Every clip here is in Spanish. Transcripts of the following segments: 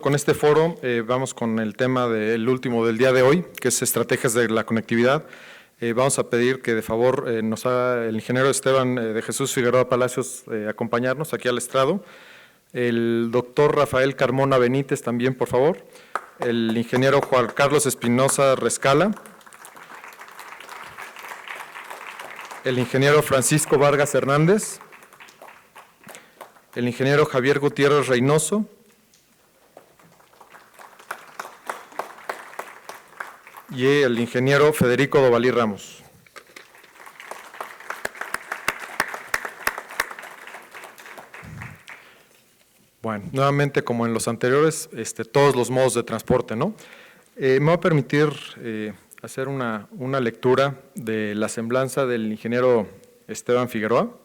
Con este foro vamos con el tema del último del día de hoy, que es estrategias de la conectividad. Vamos a pedir que de favor nos haga el ingeniero Esteban de Jesús Figueroa Palacios acompañarnos aquí al estrado. El doctor Rafael Carmona Benítez también, por favor. El ingeniero Juan Carlos Espinosa Rescala. El ingeniero Francisco Vargas Hernández. El ingeniero Javier Gutiérrez Reynoso. Y el ingeniero Federico Dovalí Ramos. Bueno, nuevamente como en los anteriores, todos los modos de transporte, ¿no? Me va a permitir hacer una lectura de la semblanza del ingeniero Esteban Figueroa.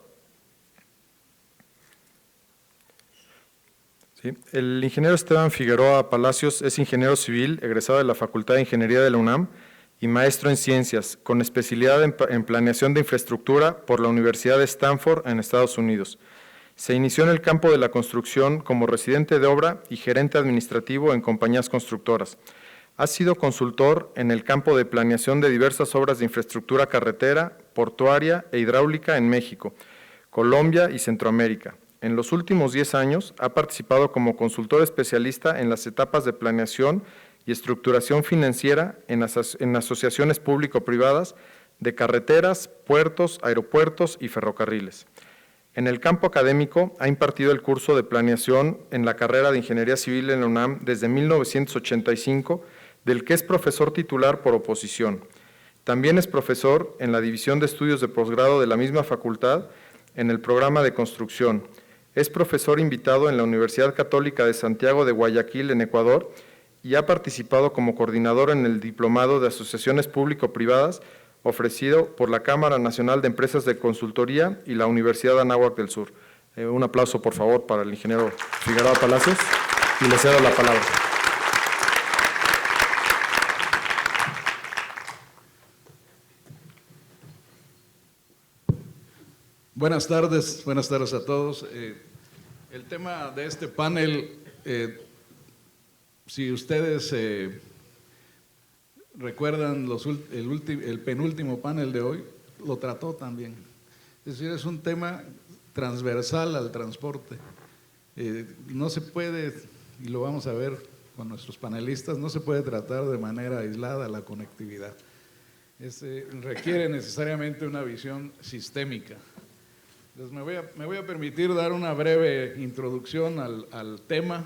¿Sí? El ingeniero Esteban Figueroa Palacios es ingeniero civil, egresado de la Facultad de Ingeniería de la UNAM y maestro en ciencias, con especialidad en planeación de infraestructura por la Universidad de Stanford en Estados Unidos. Se inició en el campo de la construcción como residente de obra y gerente administrativo en compañías constructoras. Ha sido consultor en el campo de planeación de diversas obras de infraestructura carretera, portuaria e hidráulica en México, Colombia y Centroamérica. En los últimos 10 años ha participado como consultor especialista en las etapas de planeación y estructuración financiera en asociaciones público-privadas de carreteras, puertos, aeropuertos y ferrocarriles. En el campo académico ha impartido el curso de planeación en la carrera de Ingeniería Civil en la UNAM desde 1985, del que es profesor titular por oposición. También es profesor en la División de Estudios de Posgrado de la misma facultad en el programa de construcción. Es profesor invitado en la Universidad Católica de Santiago de Guayaquil, en Ecuador, y ha participado como coordinador en el Diplomado de Asociaciones Público-Privadas ofrecido por la Cámara Nacional de Empresas de Consultoría y la Universidad de Anáhuac del Sur. Un aplauso, por favor, para el ingeniero Figueroa Palacios, y le cedo la palabra. Buenas tardes a todos. El tema de este panel, si ustedes recuerdan el penúltimo panel de hoy, lo trató también. Es decir, es un tema transversal al transporte. No se puede, y lo vamos a ver con nuestros panelistas, no se puede tratar de manera aislada la conectividad. Requiere necesariamente una visión sistémica. Entonces me voy a permitir dar una breve introducción al tema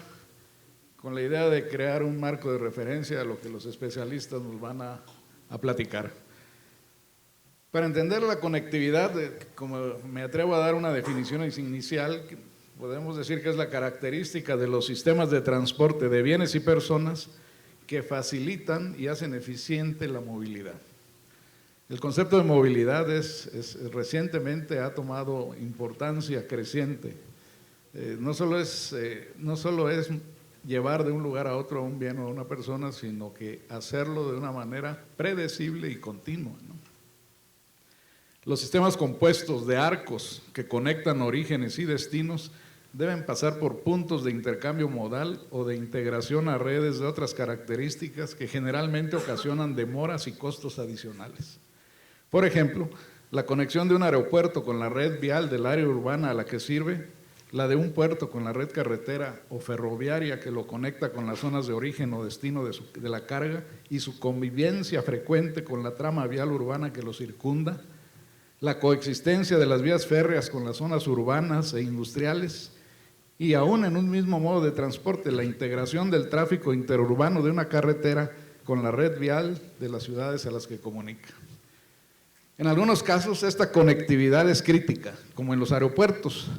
con la idea de crear un marco de referencia a lo que los especialistas nos van a platicar. Para entender la conectividad, como me atrevo a dar una definición inicial, podemos decir que es la característica de los sistemas de transporte de bienes y personas que facilitan y hacen eficiente la movilidad. El concepto de movilidad recientemente ha tomado importancia creciente. No solo es llevar de un lugar a otro a un bien o a una persona, sino que hacerlo de una manera predecible y continua, ¿no? Los sistemas compuestos de arcos que conectan orígenes y destinos deben pasar por puntos de intercambio modal o de integración a redes de otras características que generalmente ocasionan demoras y costos adicionales. Por ejemplo, la conexión de un aeropuerto con la red vial del área urbana a la que sirve, la de un puerto con la red carretera o ferroviaria que lo conecta con las zonas de origen o destino de la carga y su convivencia frecuente con la trama vial urbana que lo circunda, la coexistencia de las vías férreas con las zonas urbanas e industriales y aún en un mismo modo de transporte, la integración del tráfico interurbano de una carretera con la red vial de las ciudades a las que comunica. En algunos casos esta conectividad es crítica, como en los aeropuertos,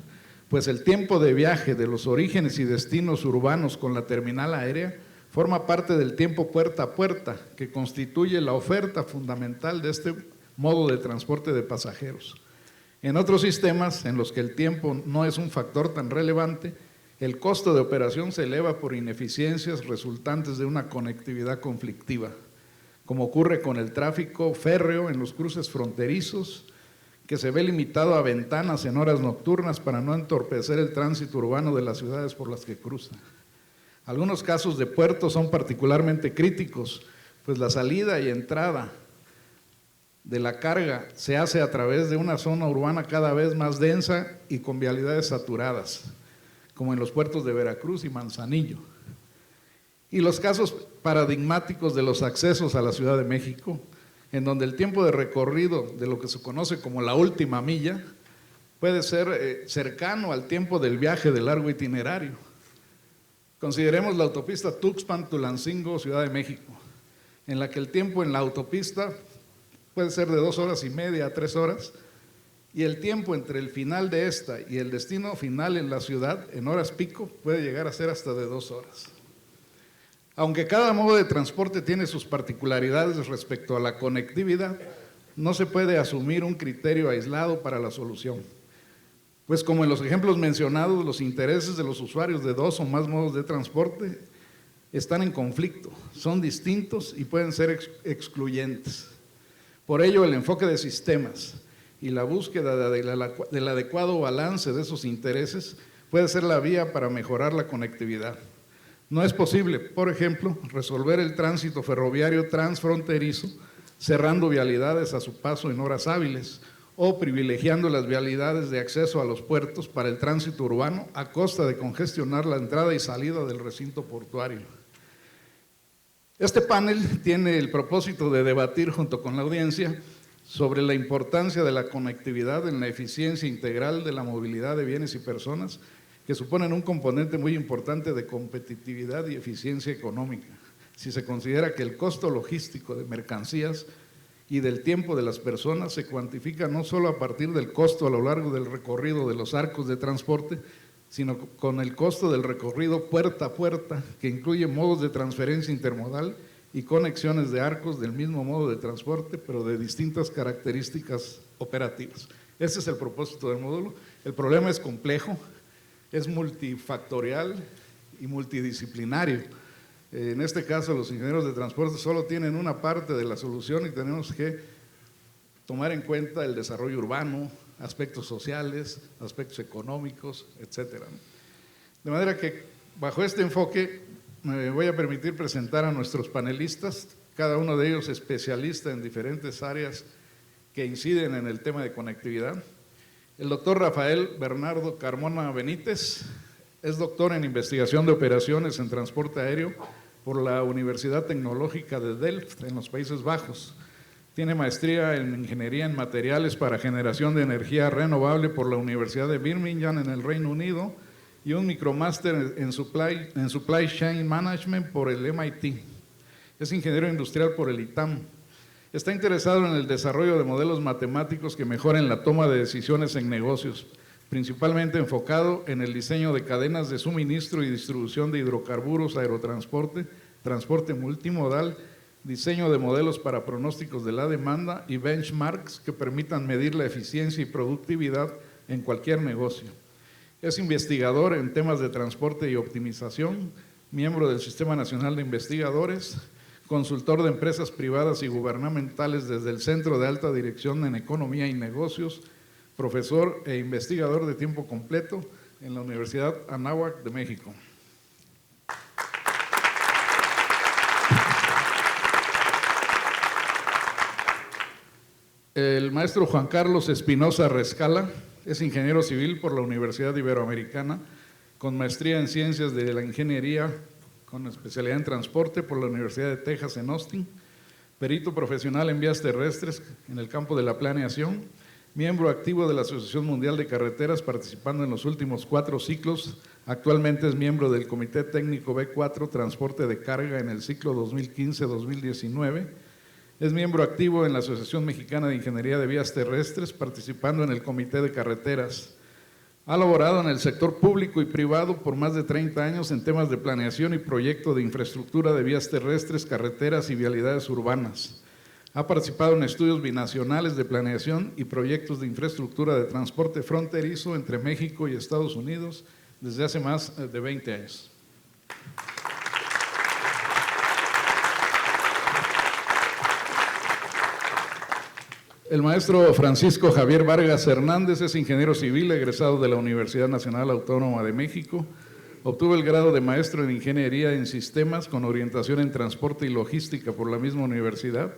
pues el tiempo de viaje de los orígenes y destinos urbanos con la terminal aérea forma parte del tiempo puerta a puerta, que constituye la oferta fundamental de este modo de transporte de pasajeros. En otros sistemas, en los que el tiempo no es un factor tan relevante, el costo de operación se eleva por ineficiencias resultantes de una conectividad conflictiva, como ocurre con el tráfico férreo en los cruces fronterizos, que se ve limitado a ventanas en horas nocturnas para no entorpecer el tránsito urbano de las ciudades por las que cruza. Algunos casos de puertos son particularmente críticos, pues la salida y entrada de la carga se hace a través de una zona urbana cada vez más densa y con vialidades saturadas, como en los puertos de Veracruz y Manzanillo. Y los casos paradigmáticos de los accesos a la Ciudad de México, en donde el tiempo de recorrido de lo que se conoce como la última milla puede ser cercano al tiempo del viaje de largo itinerario. Consideremos la autopista Tuxpan-Tulancingo, Ciudad de México, en la que el tiempo en la autopista puede ser de 2 horas y media a 3 horas, y el tiempo entre el final de esta y el destino final en la ciudad, en horas pico, puede llegar a ser hasta de 2 horas. Aunque cada modo de transporte tiene sus particularidades respecto a la conectividad, no se puede asumir un criterio aislado para la solución. Pues como en los ejemplos mencionados, los intereses de los usuarios de 2 o más modos de transporte están en conflicto, son distintos y pueden ser excluyentes. Por ello, el enfoque de sistemas y la búsqueda del adecuado balance de esos intereses puede ser la vía para mejorar la conectividad. No es posible, por ejemplo, resolver el tránsito ferroviario transfronterizo cerrando vialidades a su paso en horas hábiles o privilegiando las vialidades de acceso a los puertos para el tránsito urbano a costa de congestionar la entrada y salida del recinto portuario. Este panel tiene el propósito de debatir junto con la audiencia sobre la importancia de la conectividad en la eficiencia integral de la movilidad de bienes y personas, que suponen un componente muy importante de competitividad y eficiencia económica, si se considera que el costo logístico de mercancías y del tiempo de las personas se cuantifica no solo a partir del costo a lo largo del recorrido de los arcos de transporte, sino con el costo del recorrido puerta a puerta, que incluye modos de transferencia intermodal y conexiones de arcos del mismo modo de transporte, pero de distintas características operativas. Ese es el propósito del módulo. El problema es complejo, es multifactorial y multidisciplinario. En este caso, los ingenieros de transporte solo tienen una parte de la solución y tenemos que tomar en cuenta el desarrollo urbano, aspectos sociales, aspectos económicos, etcétera. De manera que, bajo este enfoque, me voy a permitir presentar a nuestros panelistas, cada uno de ellos especialista en diferentes áreas que inciden en el tema de conectividad. El doctor Rafael Bernardo Carmona Benítez es doctor en investigación de operaciones en transporte aéreo por la Universidad Tecnológica de Delft, en los Países Bajos. Tiene maestría en Ingeniería en Materiales para Generación de Energía Renovable por la Universidad de Birmingham, en el Reino Unido, y un micromáster en Supply Chain Management por el MIT. Es ingeniero industrial por el ITAM. Está interesado en el desarrollo de modelos matemáticos que mejoren la toma de decisiones en negocios, principalmente enfocado en el diseño de cadenas de suministro y distribución de hidrocarburos, aerotransporte, transporte multimodal, diseño de modelos para pronósticos de la demanda y benchmarks que permitan medir la eficiencia y productividad en cualquier negocio. Es investigador en temas de transporte y optimización, miembro del Sistema Nacional de Investigadores, consultor de empresas privadas y gubernamentales desde el Centro de Alta Dirección en Economía y Negocios, profesor e investigador de tiempo completo en la Universidad Anáhuac de México. El maestro Juan Carlos Espinosa Rescala es ingeniero civil por la Universidad Iberoamericana, con maestría en Ciencias de la Ingeniería, con especialidad en Transporte por la Universidad de Texas en Austin, perito profesional en vías terrestres en el campo de la planeación, miembro activo de la Asociación Mundial de Carreteras, participando en los últimos 4 ciclos. Actualmente es miembro del Comité Técnico B4 Transporte de Carga en el ciclo 2015-2019. Es miembro activo en la Asociación Mexicana de Ingeniería de Vías Terrestres, participando en el Comité de Carreteras. Ha laborado en el sector público y privado por más de 30 años en temas de planeación y proyecto de infraestructura de vías terrestres, carreteras y vialidades urbanas. Ha participado en estudios binacionales de planeación y proyectos de infraestructura de transporte fronterizo entre México y Estados Unidos desde hace más de 20 años. El maestro Francisco Javier Vargas Hernández es ingeniero civil egresado de la Universidad Nacional Autónoma de México, Obtuvo el grado de maestro en Ingeniería en Sistemas con orientación en Transporte y Logística por la misma universidad.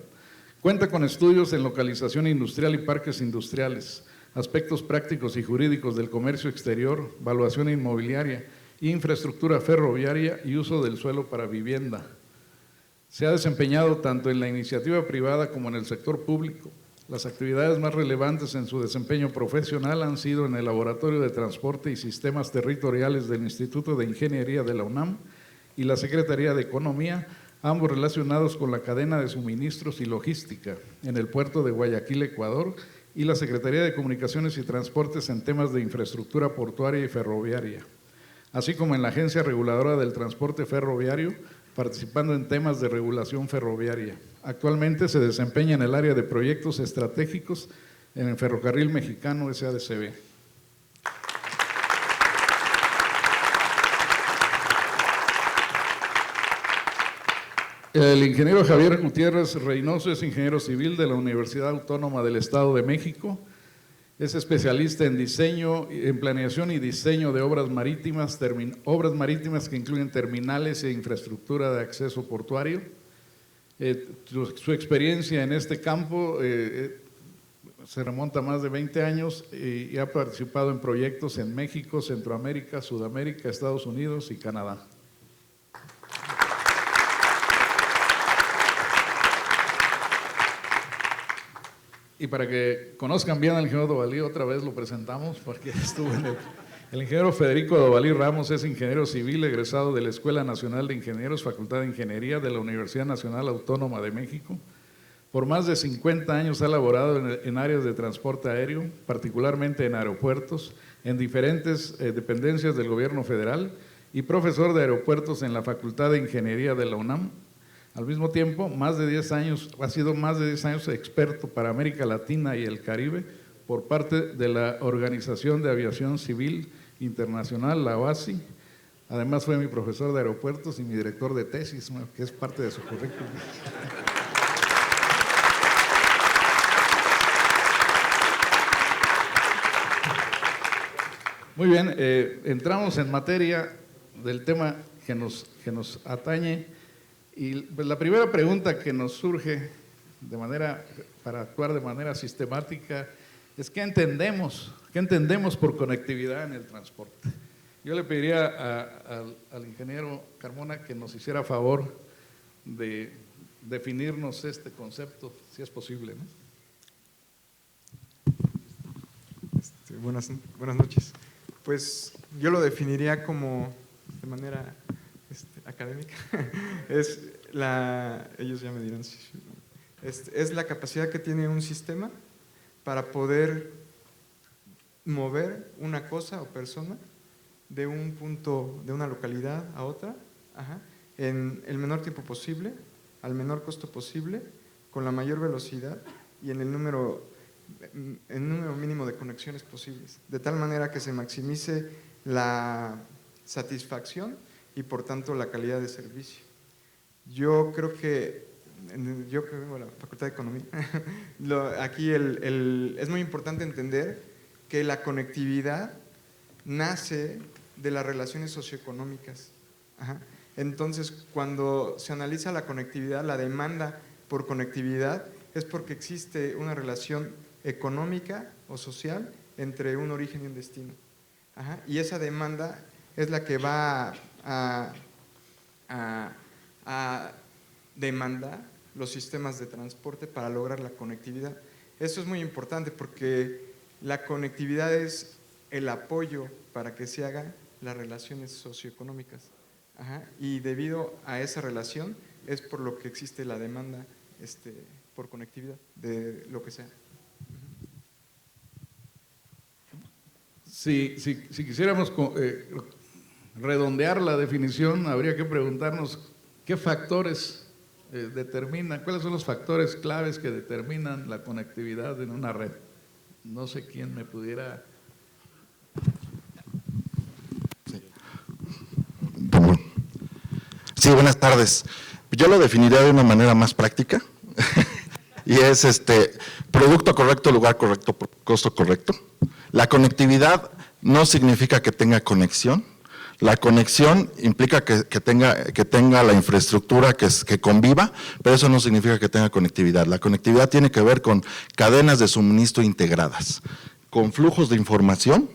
Cuenta con estudios en localización industrial y parques industriales, aspectos prácticos y jurídicos del comercio exterior, valuación inmobiliaria, infraestructura ferroviaria y uso del suelo para vivienda. Se ha desempeñado tanto en la iniciativa privada como en el sector público. Las actividades más relevantes en su desempeño profesional han sido en el Laboratorio de Transporte y Sistemas Territoriales del Instituto de Ingeniería de la UNAM y la Secretaría de Economía, ambos relacionados con la cadena de suministros y logística en el puerto de Guayaquil, Ecuador, y la Secretaría de Comunicaciones y Transportes en temas de infraestructura portuaria y ferroviaria, así como en la Agencia Reguladora del Transporte Ferroviario, participando en temas de regulación ferroviaria. Actualmente se desempeña en el área de proyectos estratégicos en el Ferrocarril Mexicano SADCB. El ingeniero Javier Gutiérrez Reynoso es ingeniero civil de la Universidad Autónoma del Estado de México. Es especialista en diseño, en planeación y diseño de obras marítimas que incluyen terminales e infraestructura de acceso portuario. Su experiencia en este campo se remonta a más de 20 años y ha participado en proyectos en México, Centroamérica, Sudamérica, Estados Unidos y Canadá. Y para que conozcan bien al ingeniero Dovalí, otra vez lo presentamos porque estuvo en el ingeniero Federico Dovalí Ramos es ingeniero civil egresado de la Escuela Nacional de Ingenieros, Facultad de Ingeniería de la Universidad Nacional Autónoma de México. Por más de 50 años ha laborado en áreas de transporte aéreo, particularmente en aeropuertos, en diferentes dependencias del gobierno federal y profesor de aeropuertos en la Facultad de Ingeniería de la UNAM. Al mismo tiempo, ha sido más de 10 años experto para América Latina y el Caribe por parte de la Organización de Aviación Civil Internacional, la OACI. Además fue mi profesor de aeropuertos y mi director de tesis, que es parte de su currículum. Muy bien, entramos en materia del tema que nos atañe. Y pues, la primera pregunta que nos surge para actuar de manera sistemática es ¿qué entendemos por conectividad en el transporte? Yo le pediría al ingeniero Carmona que nos hiciera favor de definirnos este concepto, si es posible, ¿no? Buenas noches. Pues yo lo definiría como de manera académica, ellos ya me dirán, es la capacidad que tiene un sistema para poder mover una cosa o persona de un punto, de una localidad a otra, en el menor tiempo posible, al menor costo posible, con la mayor velocidad y en el número mínimo de conexiones posibles, de tal manera que se maximice la satisfacción y por tanto la calidad de servicio. Yo creo que vengo de la Facultad de Economía, aquí es muy importante entender que la conectividad nace de las relaciones socioeconómicas. Entonces, cuando se analiza la conectividad, la demanda por conectividad, es porque existe una relación económica o social entre un origen y un destino. Y esa demanda es la que va a demandar los sistemas de transporte para lograr la conectividad. Eso es muy importante porque la conectividad es el apoyo para que se hagan las relaciones socioeconómicas. Y debido a esa relación es por lo que existe la demanda por conectividad de lo que sea. Si quisiéramos redondear la definición, habría que preguntarnos qué factores cuáles son los factores claves que determinan la conectividad en una red. No sé quién me pudiera… Sí, buenas tardes. Yo lo definiría de una manera más práctica y es producto correcto, lugar correcto, costo correcto. La conectividad no significa que tenga conexión. La conexión implica que tenga la infraestructura que conviva, pero eso no significa que tenga conectividad. La conectividad tiene que ver con cadenas de suministro integradas, con flujos de información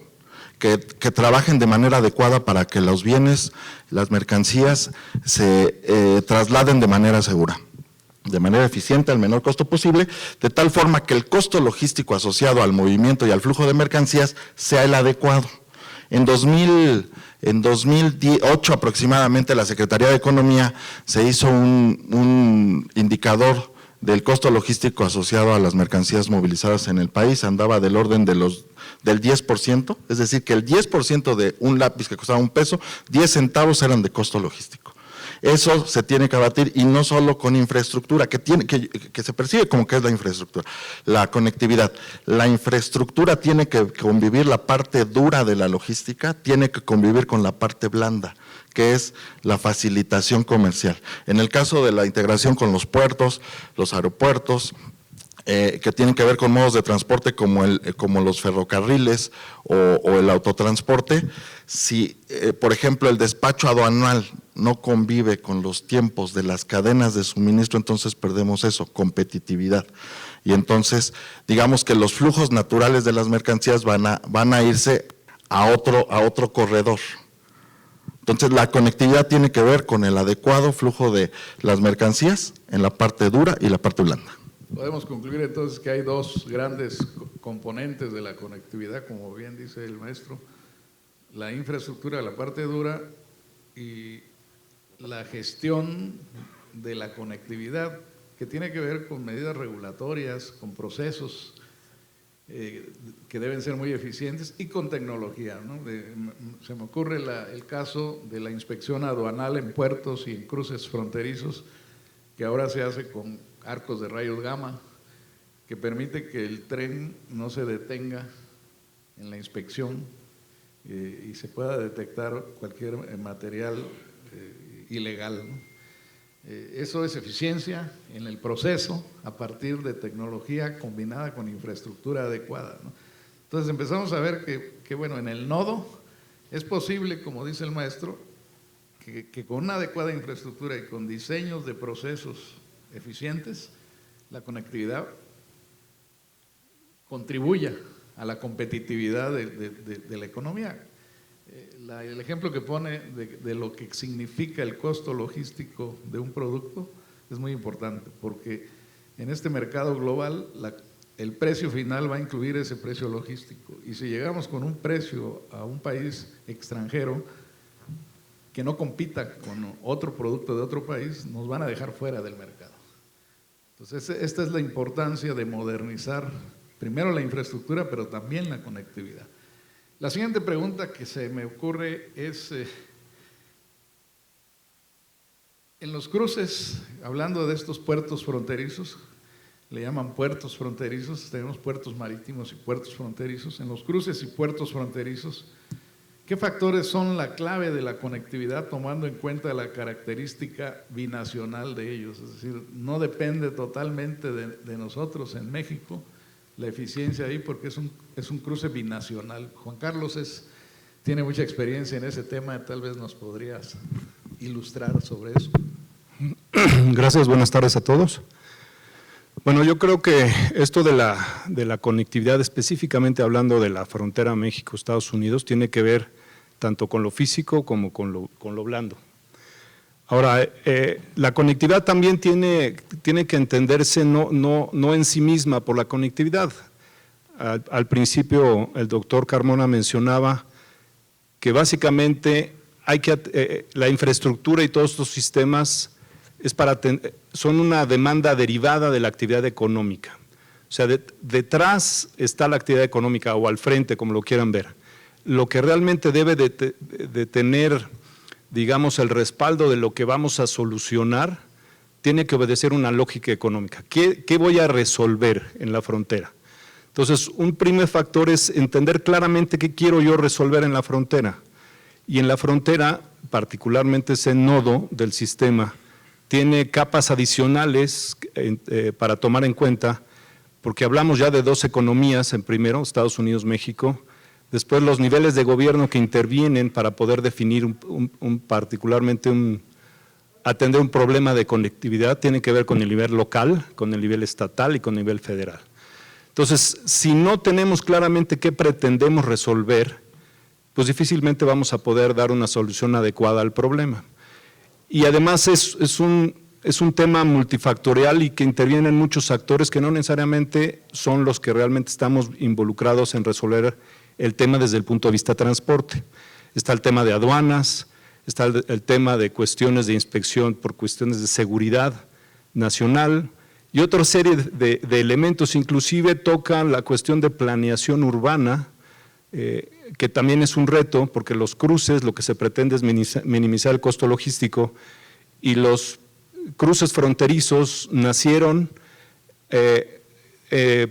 que trabajen de manera adecuada para que los bienes, las mercancías se trasladen de manera segura, de manera eficiente, al menor costo posible, de tal forma que el costo logístico asociado al movimiento y al flujo de mercancías sea el adecuado. En 2008 aproximadamente la Secretaría de Economía se hizo un indicador del costo logístico asociado a las mercancías movilizadas en el país, andaba del orden del 10%, es decir, que el 10% de un lápiz que costaba $1, 10 centavos eran de costo logístico. Eso se tiene que abatir, y no solo con infraestructura, que se percibe como que es la infraestructura, la conectividad. La infraestructura tiene que convivir, la parte dura de la logística tiene que convivir con la parte blanda, que es la facilitación comercial. En el caso de la integración con los puertos, los aeropuertos, que tienen que ver con modos de transporte como los ferrocarriles o el autotransporte, si por ejemplo el despacho aduanal no convive con los tiempos de las cadenas de suministro, entonces perdemos eso, competitividad. Y entonces digamos que los flujos naturales de las mercancías van a irse a otro corredor. Entonces la conectividad tiene que ver con el adecuado flujo de las mercancías en la parte dura y la parte blanda. Podemos concluir entonces que hay dos grandes componentes de la conectividad, como bien dice el maestro: la infraestructura, la parte dura, y la gestión de la conectividad, que tiene que ver con medidas regulatorias, con procesos que deben ser muy eficientes, y con tecnología, ¿no? Se me ocurre el caso de la inspección aduanal en puertos y en cruces fronterizos, que ahora se hace con arcos de rayos gamma, que permite que el tren no se detenga en la inspección y se pueda detectar cualquier material ilegal, ¿no? Eso es eficiencia en el proceso a partir de tecnología combinada con infraestructura adecuada, ¿no? Entonces empezamos a ver que bueno, en el nodo es posible, como dice el maestro, que con una adecuada infraestructura y con diseños de procesos eficientes, la conectividad contribuya a la competitividad de la economía. El ejemplo que pone de lo que significa el costo logístico de un producto es muy importante, porque en este mercado global el precio final va a incluir ese precio logístico, y si llegamos con un precio a un país extranjero que no compita con otro producto de otro país, nos van a dejar fuera del mercado. Entonces, esta es la importancia de modernizar primero la infraestructura, pero también la conectividad. La siguiente pregunta que se me ocurre es, en los cruces, hablando de estos puertos fronterizos, le llaman puertos fronterizos, tenemos puertos marítimos y puertos fronterizos. En los cruces y puertos fronterizos, ¿qué factores son la clave de la conectividad, tomando en cuenta la característica binacional de ellos? Es decir, no depende totalmente de nosotros en México la eficiencia ahí, porque es un cruce binacional. Juan Carlos tiene mucha experiencia en ese tema, tal vez nos podrías ilustrar sobre eso. Gracias, buenas tardes a todos. Bueno, yo creo que esto de la conectividad, específicamente hablando de la frontera México-Estados Unidos, tiene que ver tanto con lo físico como con lo blando. Ahora, la conectividad también tiene que entenderse no en sí misma por la conectividad. Al principio el doctor Carmona mencionaba que básicamente la infraestructura y todos estos sistemas son una demanda derivada de la actividad económica. O sea, detrás está la actividad económica, o al frente, como lo quieran ver. Lo que realmente debe de tener, digamos, el respaldo de lo que vamos a solucionar, tiene que obedecer una lógica económica. ¿Qué voy a resolver en la frontera? Entonces, un primer factor es entender claramente qué quiero yo resolver en la frontera. Y en la frontera, particularmente ese nodo del sistema, tiene capas adicionales para tomar en cuenta, porque hablamos ya de dos economías, en primero, Estados Unidos, México, Después los niveles de gobierno que intervienen para poder definir atender un problema de conectividad tiene que ver con el nivel local, con el nivel estatal y con el nivel federal. Entonces, si no tenemos claramente qué pretendemos resolver, pues difícilmente vamos a poder dar una solución adecuada al problema. Y además es un tema multifactorial y que intervienen muchos actores que no necesariamente son los que realmente estamos involucrados en resolver el tema desde el punto de vista de transporte. Está el tema de aduanas, está el tema de cuestiones de inspección por cuestiones de seguridad nacional y otra serie de elementos, inclusive tocan la cuestión de planeación urbana, que también es un reto, porque los cruces, lo que se pretende es minimizar el costo logístico, y los cruces fronterizos nacieron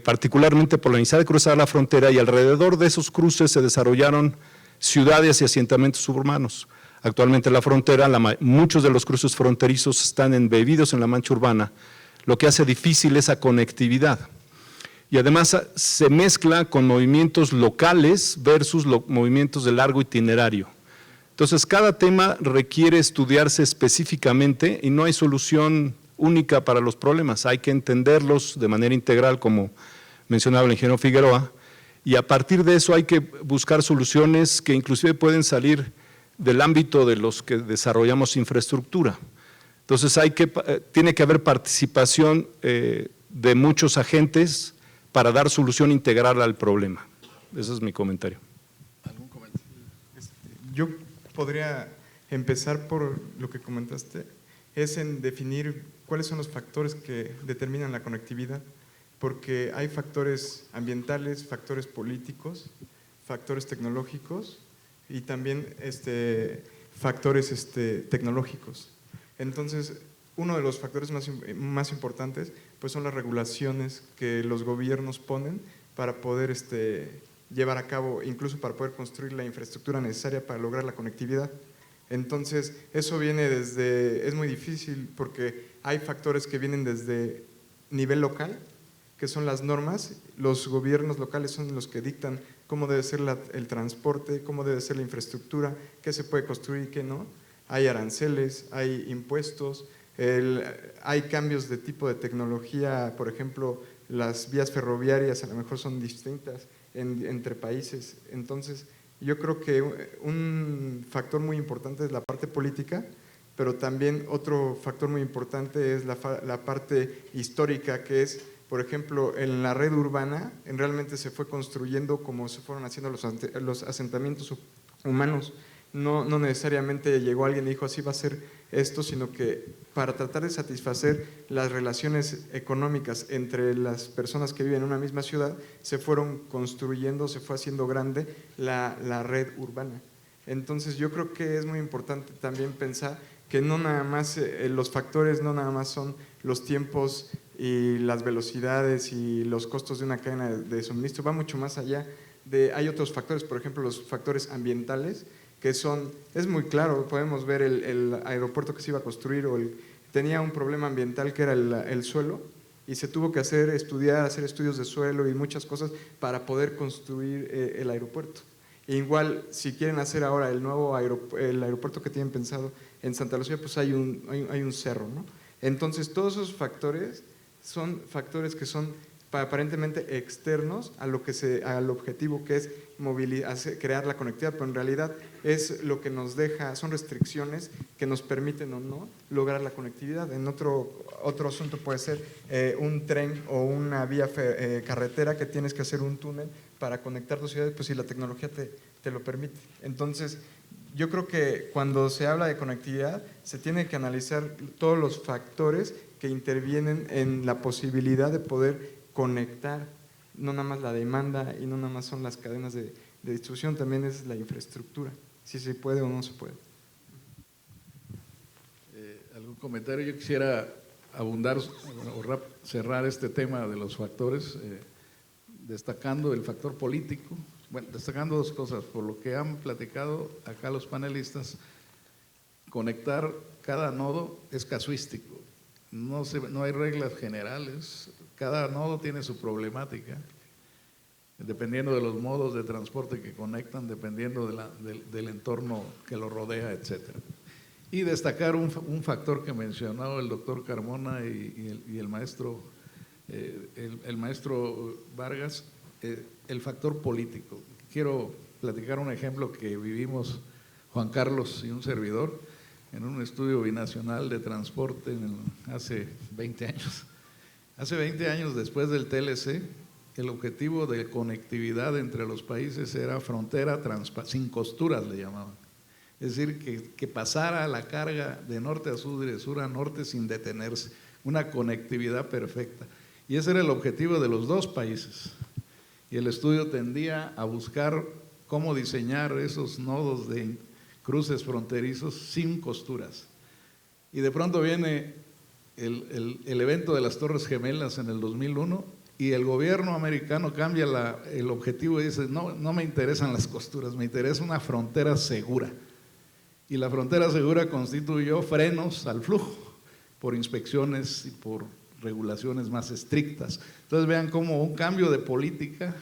particularmente por la necesidad de cruzar la frontera, y alrededor de esos cruces se desarrollaron ciudades y asentamientos urbanos. Actualmente en la frontera, muchos de los cruces fronterizos están embebidos en la mancha urbana, lo que hace difícil esa conectividad. Y además se mezcla con movimientos locales versus movimientos de largo itinerario. Entonces, cada tema requiere estudiarse específicamente y no hay solución única para los problemas. Hay que entenderlos de manera integral, como mencionaba el ingeniero Figueroa, y a partir de eso hay que buscar soluciones que inclusive pueden salir del ámbito de los que desarrollamos infraestructura. Entonces, tiene que haber participación de muchos agentes para dar solución integral al problema. Ese es mi comentario. ¿Algún comentario? Yo podría empezar por lo que comentaste, es en definir cuáles son los factores que determinan la conectividad, porque hay factores ambientales, factores políticos, factores tecnológicos y también factores tecnológicos. Entonces, uno de los factores más importantes pues son las regulaciones que los gobiernos ponen para poder llevar a cabo, incluso para poder construir la infraestructura necesaria para lograr la conectividad. Entonces, eso viene es muy difícil porque hay factores que vienen desde nivel local, que son las normas. Los gobiernos locales son los que dictan cómo debe ser el transporte, cómo debe ser la infraestructura, qué se puede construir y qué no. Hay aranceles, hay impuestos, hay cambios de tipo de tecnología, por ejemplo, las vías ferroviarias a lo mejor son distintas entre países. Entonces, yo creo que un factor muy importante es la parte política, pero también otro factor muy importante es la parte histórica, que es, por ejemplo, en la red urbana, realmente se fue construyendo como se fueron haciendo los asentamientos humanos. No necesariamente llegó alguien y dijo así va a ser esto, sino que para tratar de satisfacer las relaciones económicas entre las personas que viven en una misma ciudad, se fueron construyendo, se fue haciendo grande la red urbana. Entonces yo creo que es muy importante también pensar que no nada más los factores no nada más son los tiempos y las velocidades y los costos de una cadena de suministro, va mucho más allá. Hay otros factores, por ejemplo los factores ambientales, que es muy claro, podemos ver el aeropuerto que se iba a construir, tenía un problema ambiental que era el suelo, y se tuvo que hacer estudios de suelo y muchas cosas para poder construir el aeropuerto. E igual, si quieren hacer ahora el nuevo el aeropuerto que tienen pensado en Santa Lucía, pues hay un cerro, ¿no? Entonces, todos esos factores son factores que son aparentemente externos al objetivo que es crear la conectividad, pero en realidad es lo que nos deja, son restricciones que nos permiten o no lograr la conectividad. En otro asunto puede ser un tren o una vía carretera que tienes que hacer un túnel para conectar dos ciudades, pues si la tecnología te lo permite. Entonces, yo creo que cuando se habla de conectividad se tiene que analizar todos los factores que intervienen en la posibilidad de poder conectar, no nada más la demanda y no nada más son las cadenas de distribución, también es la infraestructura, si se puede o no se puede. ¿Algún comentario? Yo quisiera abundar o cerrar este tema de los factores, destacando el factor político. Bueno, destacando dos cosas, por lo que han platicado acá los panelistas, conectar cada nodo es casuístico, no hay reglas generales, cada nodo tiene su problemática. dependiendo de los modos de transporte que conectan, dependiendo del entorno que lo rodea, etcétera. Y destacar un factor que mencionó el doctor Carmona y el maestro Vargas, el factor político. Quiero platicar un ejemplo que vivimos Juan Carlos y un servidor en un estudio binacional de transporte hace 20 años. Hace 20 años, después del TLC, el objetivo de conectividad entre los países era frontera sin costuras, le llamaban. Es decir, que pasara la carga de norte a sur y de sur a norte sin detenerse, una conectividad perfecta. Y ese era el objetivo de los dos países. Y el estudio tendía a buscar cómo diseñar esos nodos de cruces fronterizos sin costuras. Y de pronto viene el evento de las Torres Gemelas en el 2001 y el gobierno americano cambia el objetivo y dice, no me interesan las costuras, me interesa una frontera segura. Y la frontera segura constituyó frenos al flujo por inspecciones y por regulaciones más estrictas. Entonces vean cómo un cambio de política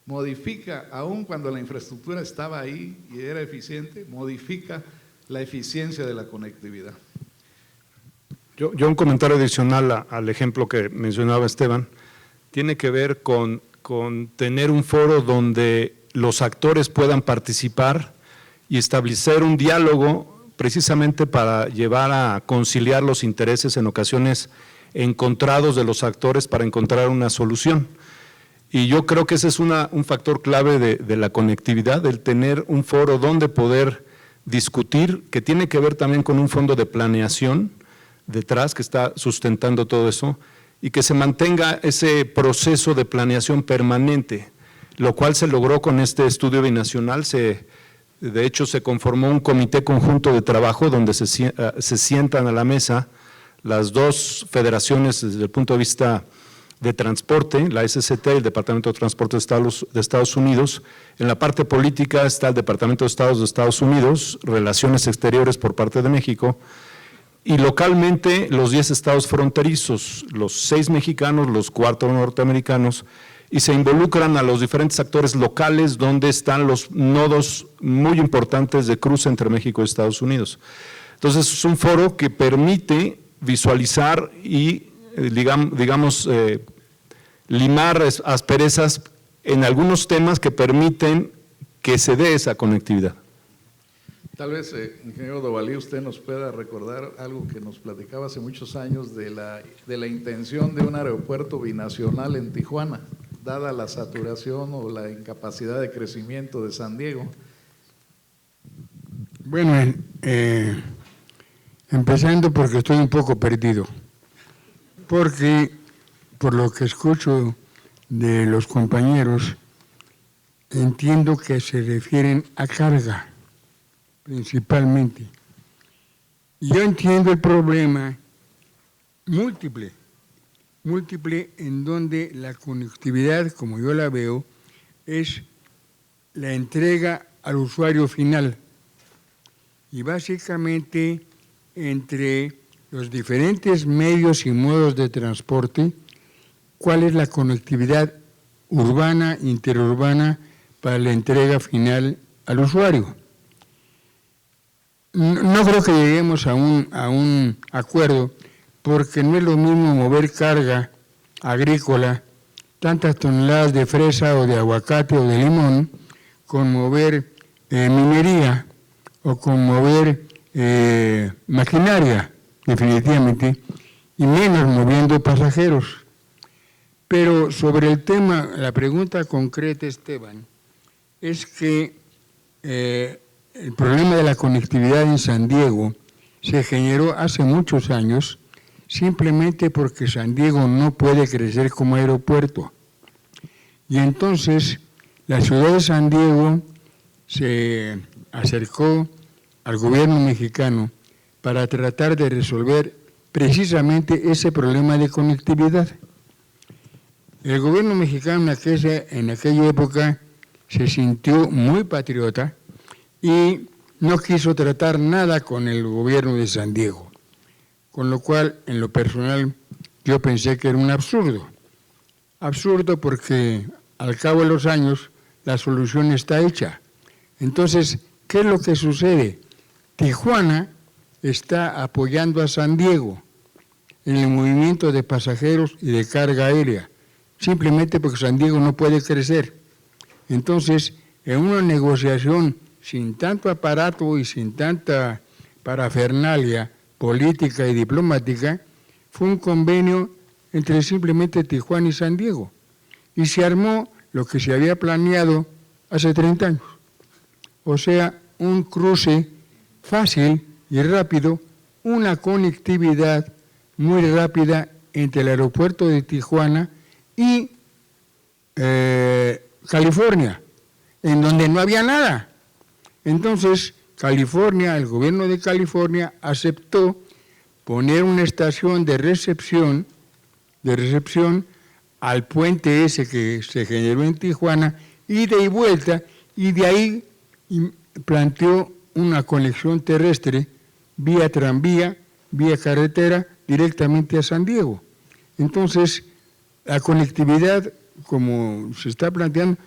modifica, aun cuando la infraestructura estaba ahí y era eficiente, modifica la eficiencia de la conectividad. Yo un comentario adicional al ejemplo que mencionaba Esteban, tiene que ver con tener un foro donde los actores puedan participar y establecer un diálogo precisamente para llevar a conciliar los intereses en ocasiones encontrados de los actores para encontrar una solución. Y yo creo que ese es un factor clave de la conectividad, el tener un foro donde poder discutir, que tiene que ver también con un fondo de planeación detrás que está sustentando todo eso, y que se mantenga ese proceso de planeación permanente, lo cual se logró con este estudio binacional. De hecho, se conformó un comité conjunto de trabajo donde se sientan a la mesa las dos federaciones desde el punto de vista de transporte, la SCT y el Departamento de Transporte de Estados Unidos. En la parte política está el Departamento de Estados de Estados Unidos, Relaciones Exteriores por parte de México, y localmente los 10 estados fronterizos, los 6 mexicanos, los 4 norteamericanos, y se involucran a los diferentes actores locales donde están los nodos muy importantes de cruce entre México y Estados Unidos. Entonces es un foro que permite visualizar y digamos, limar asperezas en algunos temas que permiten que se dé esa conectividad. Tal vez, ingeniero Dovalí, usted nos pueda recordar algo que nos platicaba hace muchos años de la intención de un aeropuerto binacional en Tijuana, dada la saturación o la incapacidad de crecimiento de San Diego. Bueno, empezando porque estoy un poco perdido, porque por lo que escucho de los compañeros, entiendo que se refieren a carga, principalmente. Yo entiendo el problema múltiple en donde la conectividad, como yo la veo, es la entrega al usuario final. Y básicamente entre los diferentes medios y modos de transporte, cuál es la conectividad urbana, interurbana, para la entrega final al usuario. No creo que lleguemos a un acuerdo, porque no es lo mismo mover carga agrícola, tantas toneladas de fresa o de aguacate o de limón, con mover minería o con mover maquinaria, definitivamente, y menos moviendo pasajeros. Pero sobre el tema, la pregunta concreta, Esteban, es que el problema de la conectividad en San Diego se generó hace muchos años simplemente porque San Diego no puede crecer como aeropuerto. Y entonces la ciudad de San Diego se acercó al gobierno mexicano para tratar de resolver precisamente ese problema de conectividad. El gobierno mexicano en aquella época se sintió muy patriota y no quiso tratar nada con el gobierno de San Diego, con lo cual, en lo personal, yo pensé que era un absurdo. Absurdo porque al cabo de los años la solución está hecha. Entonces, ¿qué es lo que sucede? Tijuana está apoyando a San Diego en el movimiento de pasajeros y de carga aérea, simplemente porque San Diego no puede crecer. Entonces, en una negociación sin tanto aparato y sin tanta parafernalia política y diplomática, fue un convenio entre simplemente Tijuana y San Diego. Y se armó lo que se había planeado hace 30 años. O sea, un cruce fácil y rápido, una conectividad muy rápida entre el aeropuerto de Tijuana y California, en donde no había nada. Entonces, California, el gobierno de California aceptó poner una estación de recepción al puente ese que se generó en Tijuana, ida y vuelta, y de ahí planteó una conexión terrestre vía tranvía, vía carretera, directamente a San Diego. Entonces, la conectividad, como se está planteando,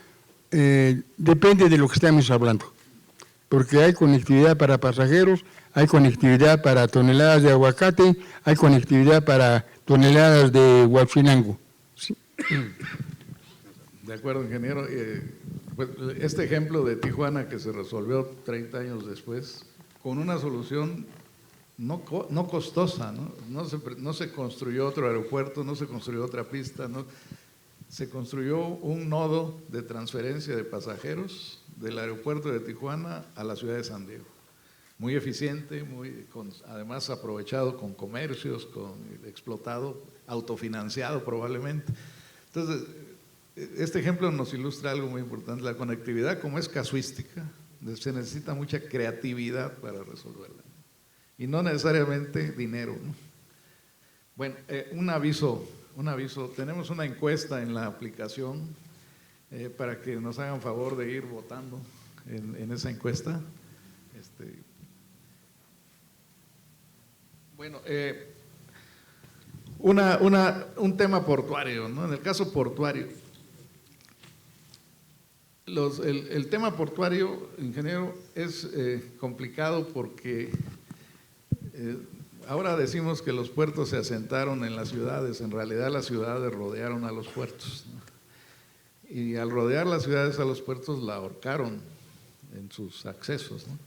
depende de lo que estamos hablando, porque hay conectividad para pasajeros, hay conectividad para toneladas de aguacate, hay conectividad para toneladas de Huachinango. ¿Sí? De acuerdo, ingeniero. Pues este ejemplo de Tijuana que se resolvió 30 años después, con una solución no costosa, ¿no? No se construyó otro aeropuerto, no se construyó otra pista, ¿no? Se construyó un nodo de transferencia de pasajeros del aeropuerto de Tijuana a la ciudad de San Diego. Muy eficiente, además aprovechado con comercios, explotado, autofinanciado probablemente. Entonces, este ejemplo nos ilustra algo muy importante. La conectividad, como es casuística, se necesita mucha creatividad para resolverla, y no necesariamente dinero, ¿no? Bueno, un aviso, tenemos una encuesta en la aplicación para que nos hagan favor de ir votando en esa encuesta. Bueno, un tema portuario, ¿no? En el caso portuario, el tema portuario, ingeniero, es complicado porque ahora decimos que los puertos se asentaron en las ciudades, en realidad las ciudades rodearon a los puertos, ¿no? Y al rodear las ciudades a los puertos la ahorcaron en sus accesos, ¿no?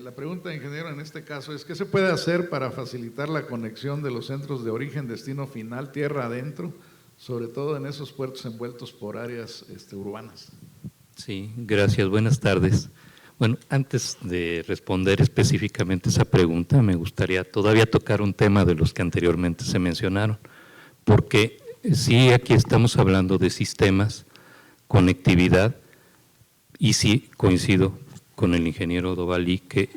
La pregunta, ingeniero, en este caso es: ¿qué se puede hacer para facilitar la conexión de los centros de origen, destino final, tierra adentro, sobre todo en esos puertos envueltos por áreas urbanas? Sí, gracias, buenas tardes. Bueno, antes de responder específicamente esa pregunta, me gustaría todavía tocar un tema de los que anteriormente se mencionaron, porque sí, aquí estamos hablando de sistemas, conectividad, y sí coincido con el ingeniero Dovalí que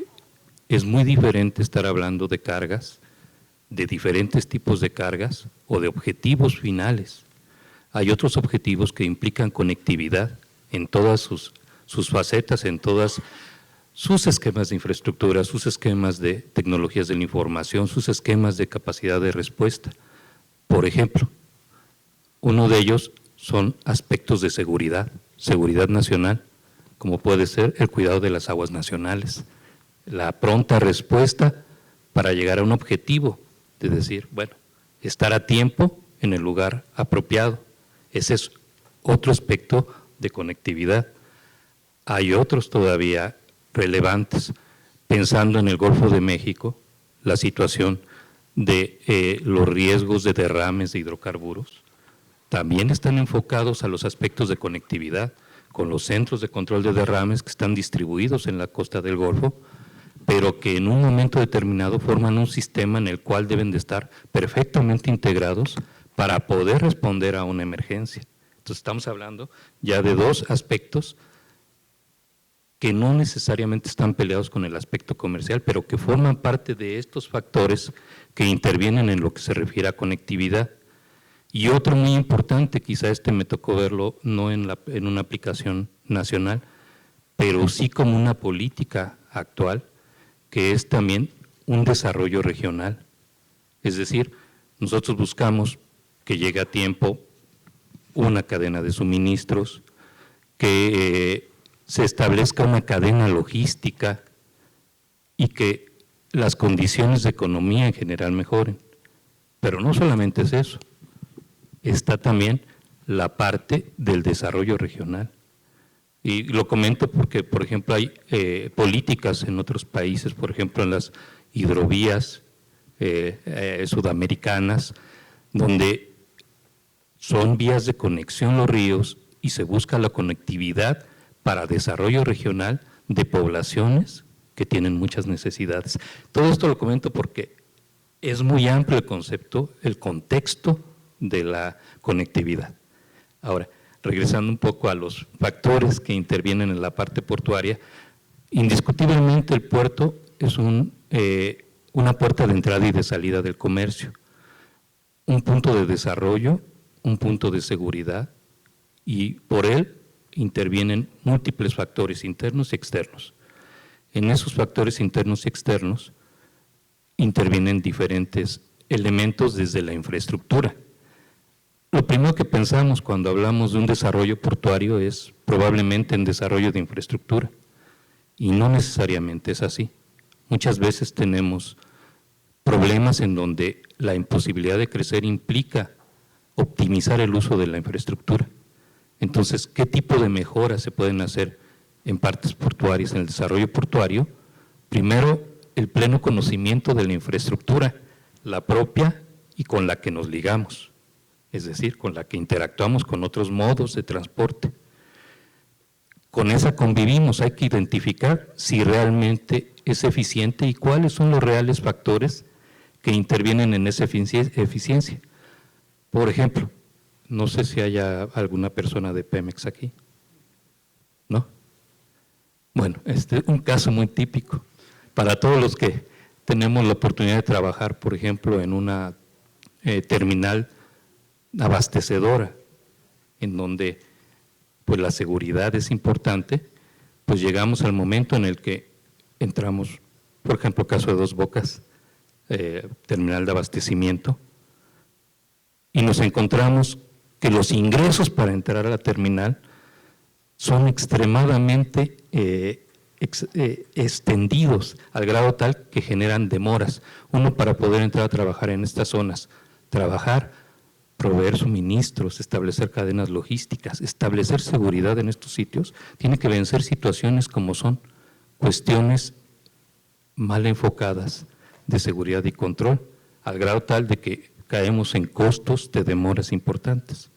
es muy diferente estar hablando de cargas, de diferentes tipos de cargas o de objetivos finales. Hay otros objetivos que implican conectividad en todas sus facetas, en todas sus esquemas de infraestructura, sus esquemas de tecnologías de la información, sus esquemas de capacidad de respuesta. Por ejemplo, uno de ellos son aspectos de seguridad nacional, como puede ser el cuidado de las aguas nacionales, la pronta respuesta para llegar a un objetivo, de decir, bueno, estar a tiempo en el lugar apropiado. Ese es otro aspecto de conectividad. Hay otros todavía relevantes, pensando en el Golfo de México, la situación de los riesgos de derrames de hidrocarburos, también están enfocados a los aspectos de conectividad, con los centros de control de derrames que están distribuidos en la costa del Golfo, pero que en un momento determinado forman un sistema en el cual deben de estar perfectamente integrados para poder responder a una emergencia. Entonces estamos hablando ya de dos aspectos que no necesariamente están peleados con el aspecto comercial, pero que forman parte de estos factores que intervienen en lo que se refiere a conectividad. Y otro muy importante, quizá me tocó verlo no en una aplicación nacional, pero sí como una política actual, que es también un desarrollo regional. Es decir, nosotros buscamos que llegue a tiempo una cadena de suministros, que se establezca una cadena logística y que las condiciones de economía en general mejoren. Pero no solamente es eso, está también la parte del desarrollo regional. Y lo comento porque, por ejemplo, hay políticas en otros países, por ejemplo, en las hidrovías sudamericanas, donde son vías de conexión los ríos y se busca la conectividad para desarrollo regional de poblaciones que tienen muchas necesidades. Todo esto lo comento porque es muy amplio el concepto, el contexto de la conectividad. Ahora, regresando un poco a los factores que intervienen en la parte portuaria, indiscutiblemente el puerto es una puerta de entrada y de salida del comercio, un punto de desarrollo, un punto de seguridad, y por él intervienen múltiples factores internos y externos. En esos factores internos y externos intervienen diferentes elementos desde la infraestructura. Lo primero que pensamos cuando hablamos de un desarrollo portuario es probablemente en desarrollo de infraestructura, y no necesariamente es así. Muchas veces tenemos problemas en donde la imposibilidad de crecer implica optimizar el uso de la infraestructura. Entonces, ¿qué tipo de mejoras se pueden hacer en partes portuarias, en el desarrollo portuario? Primero, el pleno conocimiento de la infraestructura, la propia y con la que nos ligamos, es decir, con la que interactuamos con otros modos de transporte. Con esa convivimos, hay que identificar si realmente es eficiente y cuáles son los reales factores que intervienen en esa eficiencia. Por ejemplo, no sé si haya alguna persona de Pemex aquí, ¿no? Bueno, este es un caso muy típico. Para todos los que tenemos la oportunidad de trabajar, por ejemplo, en una terminal abastecedora, en donde pues la seguridad es importante, pues llegamos al momento en el que entramos, por ejemplo, caso de Dos Bocas, terminal de abastecimiento, y nos encontramos que los ingresos para entrar a la terminal son extremadamente extendidos, al grado tal que generan demoras. Uno, para poder entrar a trabajar en estas zonas, proveer suministros, establecer cadenas logísticas, establecer seguridad en estos sitios, tiene que vencer situaciones como son cuestiones mal enfocadas de seguridad y control, al grado tal de que caemos en costos de demoras importantes.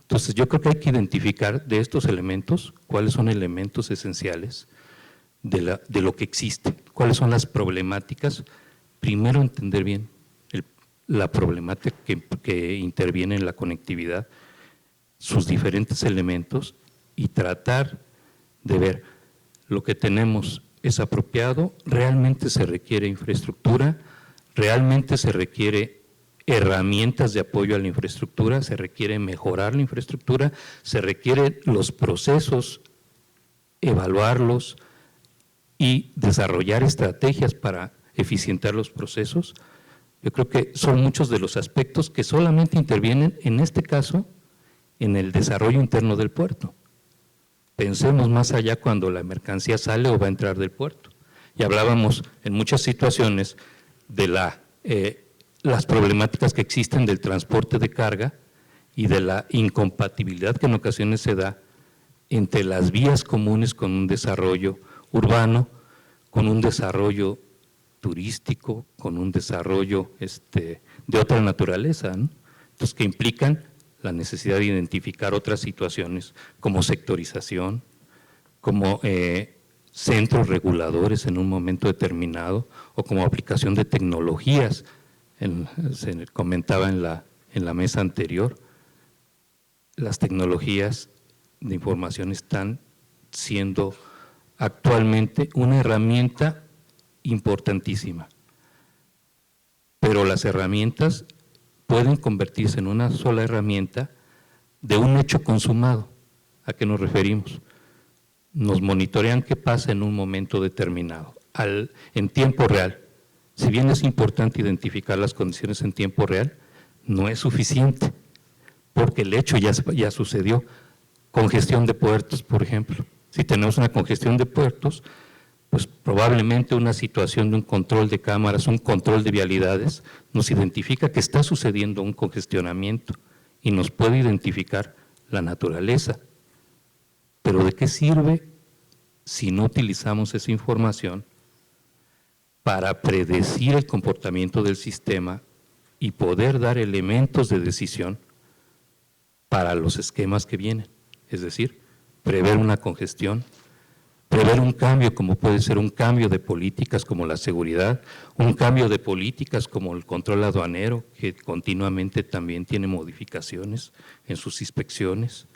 Entonces, yo creo que hay que identificar de estos elementos cuáles son elementos esenciales de lo que existe, cuáles son las problemáticas. Primero, entender bien la problemática que interviene en la conectividad, sus diferentes elementos, y tratar de ver lo que tenemos es apropiado, realmente se requiere infraestructura, realmente se requiere herramientas de apoyo a la infraestructura, se requiere mejorar la infraestructura, se requieren los procesos, evaluarlos y desarrollar estrategias para eficientar los procesos. Yo creo que son muchos de los aspectos que solamente intervienen, en este caso, en el desarrollo interno del puerto. Pensemos más allá cuando la mercancía sale o va a entrar del puerto. Y hablábamos en muchas situaciones de las problemáticas que existen del transporte de carga y de la incompatibilidad que en ocasiones se da entre las vías comunes con un desarrollo urbano, con un desarrollo turístico, con un desarrollo de otra naturaleza, ¿no? Entonces, que implican la necesidad de identificar otras situaciones como sectorización, como centros reguladores en un momento determinado, o como aplicación de tecnologías. Se comentaba en la mesa anterior, las tecnologías de información están siendo actualmente una herramienta importantísima, pero las herramientas pueden convertirse en una sola herramienta de un hecho consumado. ¿A qué nos referimos? Nos monitorean qué pasa en un momento determinado, en tiempo real. Si bien es importante identificar las condiciones en tiempo real, no es suficiente, porque el hecho ya sucedió. Congestión de puertos, por ejemplo. Si tenemos una congestión de puertos, pues probablemente una situación de un control de cámaras, un control de vialidades, nos identifica que está sucediendo un congestionamiento y nos puede identificar la naturaleza. Pero ¿de qué sirve si no utilizamos esa información para predecir el comportamiento del sistema y poder dar elementos de decisión para los esquemas que vienen? Es decir, prever una congestión, prever un cambio como puede ser un cambio de políticas como la seguridad, un cambio de políticas como el control aduanero, que continuamente también tiene modificaciones en sus inspecciones,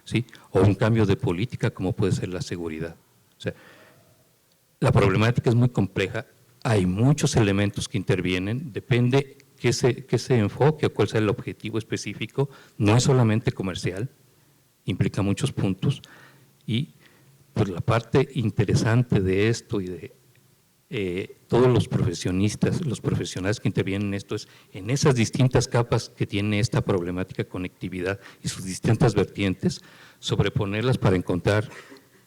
¿sí? O un cambio de política como puede ser la seguridad. O sea, la problemática es muy compleja, hay muchos elementos que intervienen, depende qué se enfoque o cuál sea el objetivo específico, no es solamente comercial, implica muchos puntos, y pues la parte interesante de esto y de todos los profesionistas, los profesionales que intervienen en esto, es en esas distintas capas que tiene esta problemática de conectividad y sus distintas vertientes, sobreponerlas para encontrar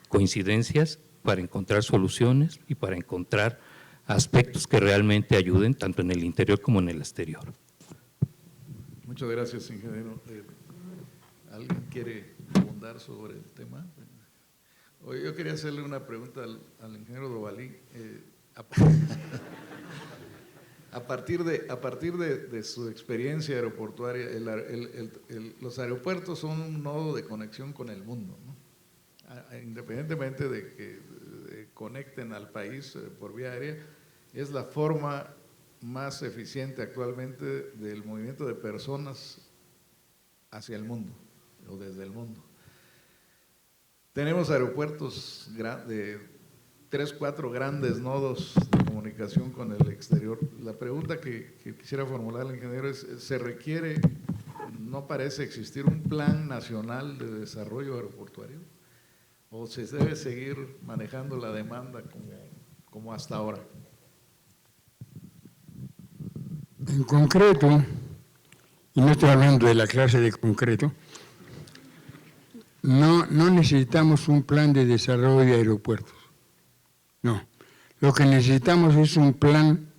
coincidencias, para encontrar soluciones y para encontrar aspectos que realmente ayuden tanto en el interior como en el exterior. Muchas gracias, ingeniero. ¿Alguien quiere abundar sobre el tema? Oye, yo quería hacerle una pregunta al ingeniero Dovalí. A partir de su experiencia aeroportuaria, los aeropuertos son un nodo de conexión con el mundo, ¿no? Independientemente de que conecten al país por vía aérea, es la forma más eficiente actualmente del movimiento de personas hacia el mundo o desde el mundo. Tenemos aeropuertos de 3, 4 grandes nodos de comunicación con el exterior. La pregunta que quisiera formular al ingeniero es, ¿se requiere, no parece existir un plan nacional de desarrollo aeroportuario? ¿O se debe seguir manejando la demanda como hasta ahora? En concreto, y no estoy hablando de la clase de concreto, no necesitamos un plan de desarrollo de aeropuertos. No. Lo que necesitamos es un plan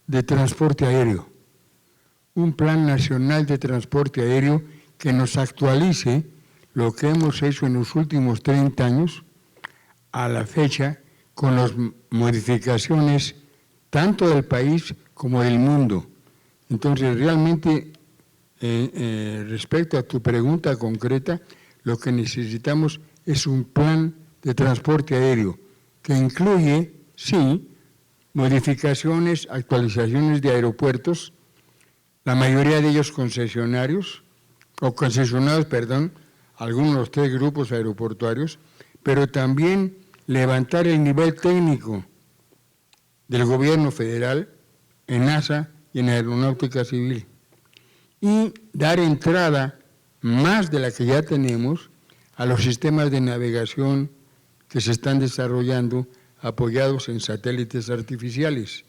de transporte aéreo, un plan nacional de transporte aéreo que nos actualice lo que hemos hecho en los últimos 30 años a la fecha con las modificaciones tanto del país como del mundo. Entonces, realmente, respecto a tu pregunta concreta, lo que necesitamos es un plan de transporte aéreo que incluye, sí, modificaciones, actualizaciones de aeropuertos, la mayoría de ellos concesionarios, algunos de los 3 grupos aeroportuarios, pero también levantar el nivel técnico del gobierno federal en NASA y en Aeronáutica Civil y dar entrada más de la que ya tenemos a los sistemas de navegación que se están desarrollando apoyados en satélites artificiales,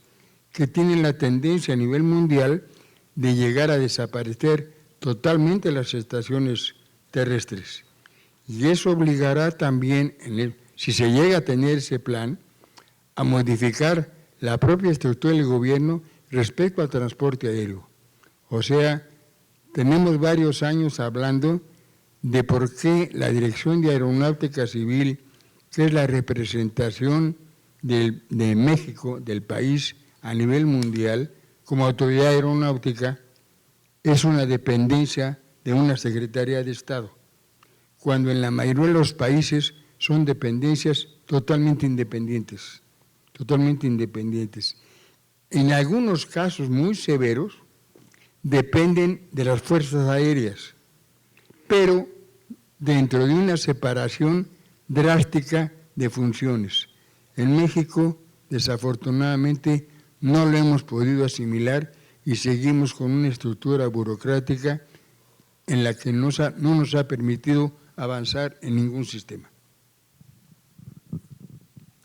que tienen la tendencia a nivel mundial de llegar a desaparecer totalmente las estaciones terrestres. Y eso obligará también, si se llega a tener ese plan, a modificar la propia estructura del gobierno respecto al transporte aéreo. O sea, tenemos varios años hablando de por qué la Dirección de Aeronáutica Civil, que es la representación de México, del país a nivel mundial, como autoridad aeronáutica, es una dependencia de una Secretaría de Estado, cuando en la mayoría de los países son dependencias totalmente independientes, En algunos casos muy severos, dependen de las fuerzas aéreas, pero dentro de una separación drástica de funciones. En México, desafortunadamente, no lo hemos podido asimilar y seguimos con una estructura burocrática en la que no nos ha permitido avanzar en ningún sistema.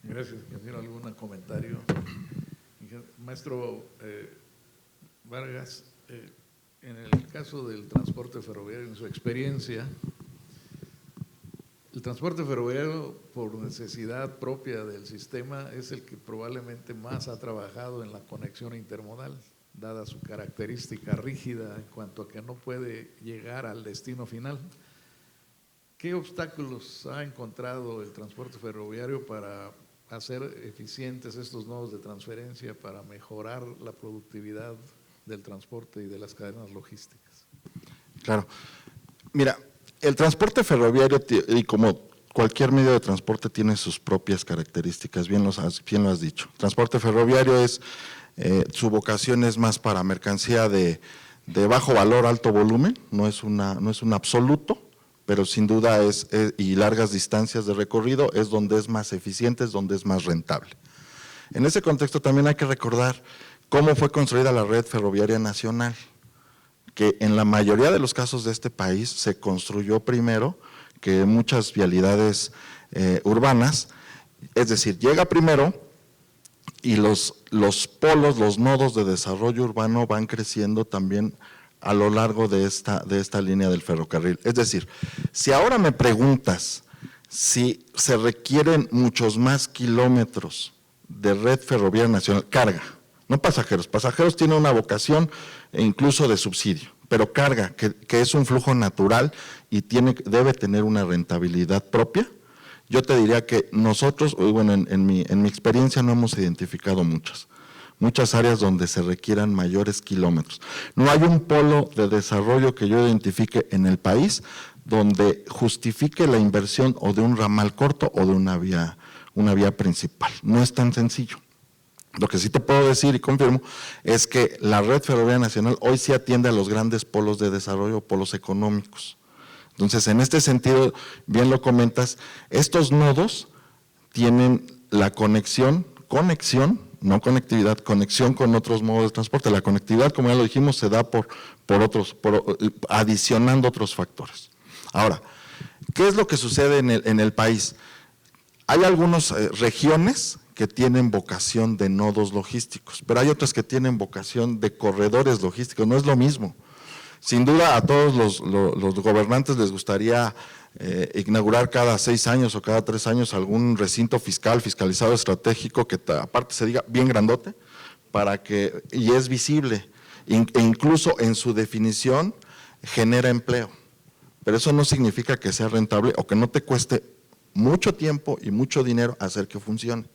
Gracias, ingeniero. ¿Algún comentario? Maestro Vargas, En el caso del transporte ferroviario, en su experiencia, el transporte ferroviario, por necesidad propia del sistema, es el que probablemente más ha trabajado en la conexión intermodal, dada su característica rígida en cuanto a que no puede llegar al destino final. ¿Qué obstáculos ha encontrado el transporte ferroviario para hacer eficientes estos nodos de transferencia, para mejorar la productividad del transporte y de las cadenas logísticas? Claro. Mira, el transporte ferroviario, y como cualquier medio de transporte, tiene sus propias características, bien lo has dicho. El transporte ferroviario su vocación es más para mercancía de bajo valor, alto volumen, no es un absoluto, pero sin duda y largas distancias de recorrido es donde es más eficiente, es donde es más rentable. En ese contexto también hay que recordar cómo fue construida la red ferroviaria nacional, que en la mayoría de los casos de este país se construyó primero que muchas vialidades urbanas, es decir, llega primero y los polos, los nodos de desarrollo urbano van creciendo también a lo largo de esta línea del ferrocarril. Es decir, si ahora me preguntas si se requieren muchos más kilómetros de red ferroviaria nacional, carga, no pasajeros, pasajeros tienen una vocación incluso de subsidio, pero carga, que es un flujo natural y debe tener una rentabilidad propia, yo te diría que nosotros, bueno, en mi experiencia no hemos identificado muchas áreas donde se requieran mayores kilómetros. No hay un polo de desarrollo que yo identifique en el país donde justifique la inversión o de un ramal corto o de una vía principal. No es tan sencillo. Lo que sí te puedo decir y confirmo es que la red ferroviaria nacional hoy sí atiende a los grandes polos de desarrollo, polos económicos. Entonces, en este sentido, bien lo comentas, estos nodos tienen la conexión, no conectividad, conexión con otros modos de transporte. La conectividad, como ya lo dijimos, se da adicionando otros factores. Ahora, ¿qué es lo que sucede en el país? Hay algunas regiones que tienen vocación de nodos logísticos, pero hay otras que tienen vocación de corredores logísticos, no es lo mismo. Sin duda a todos los gobernantes les gustaría inaugurar cada 6 años o cada 3 años algún recinto fiscalizado estratégico que aparte se diga bien grandote, y es visible, e incluso en su definición genera empleo, pero eso no significa que sea rentable o que no te cueste mucho tiempo y mucho dinero hacer que funcione.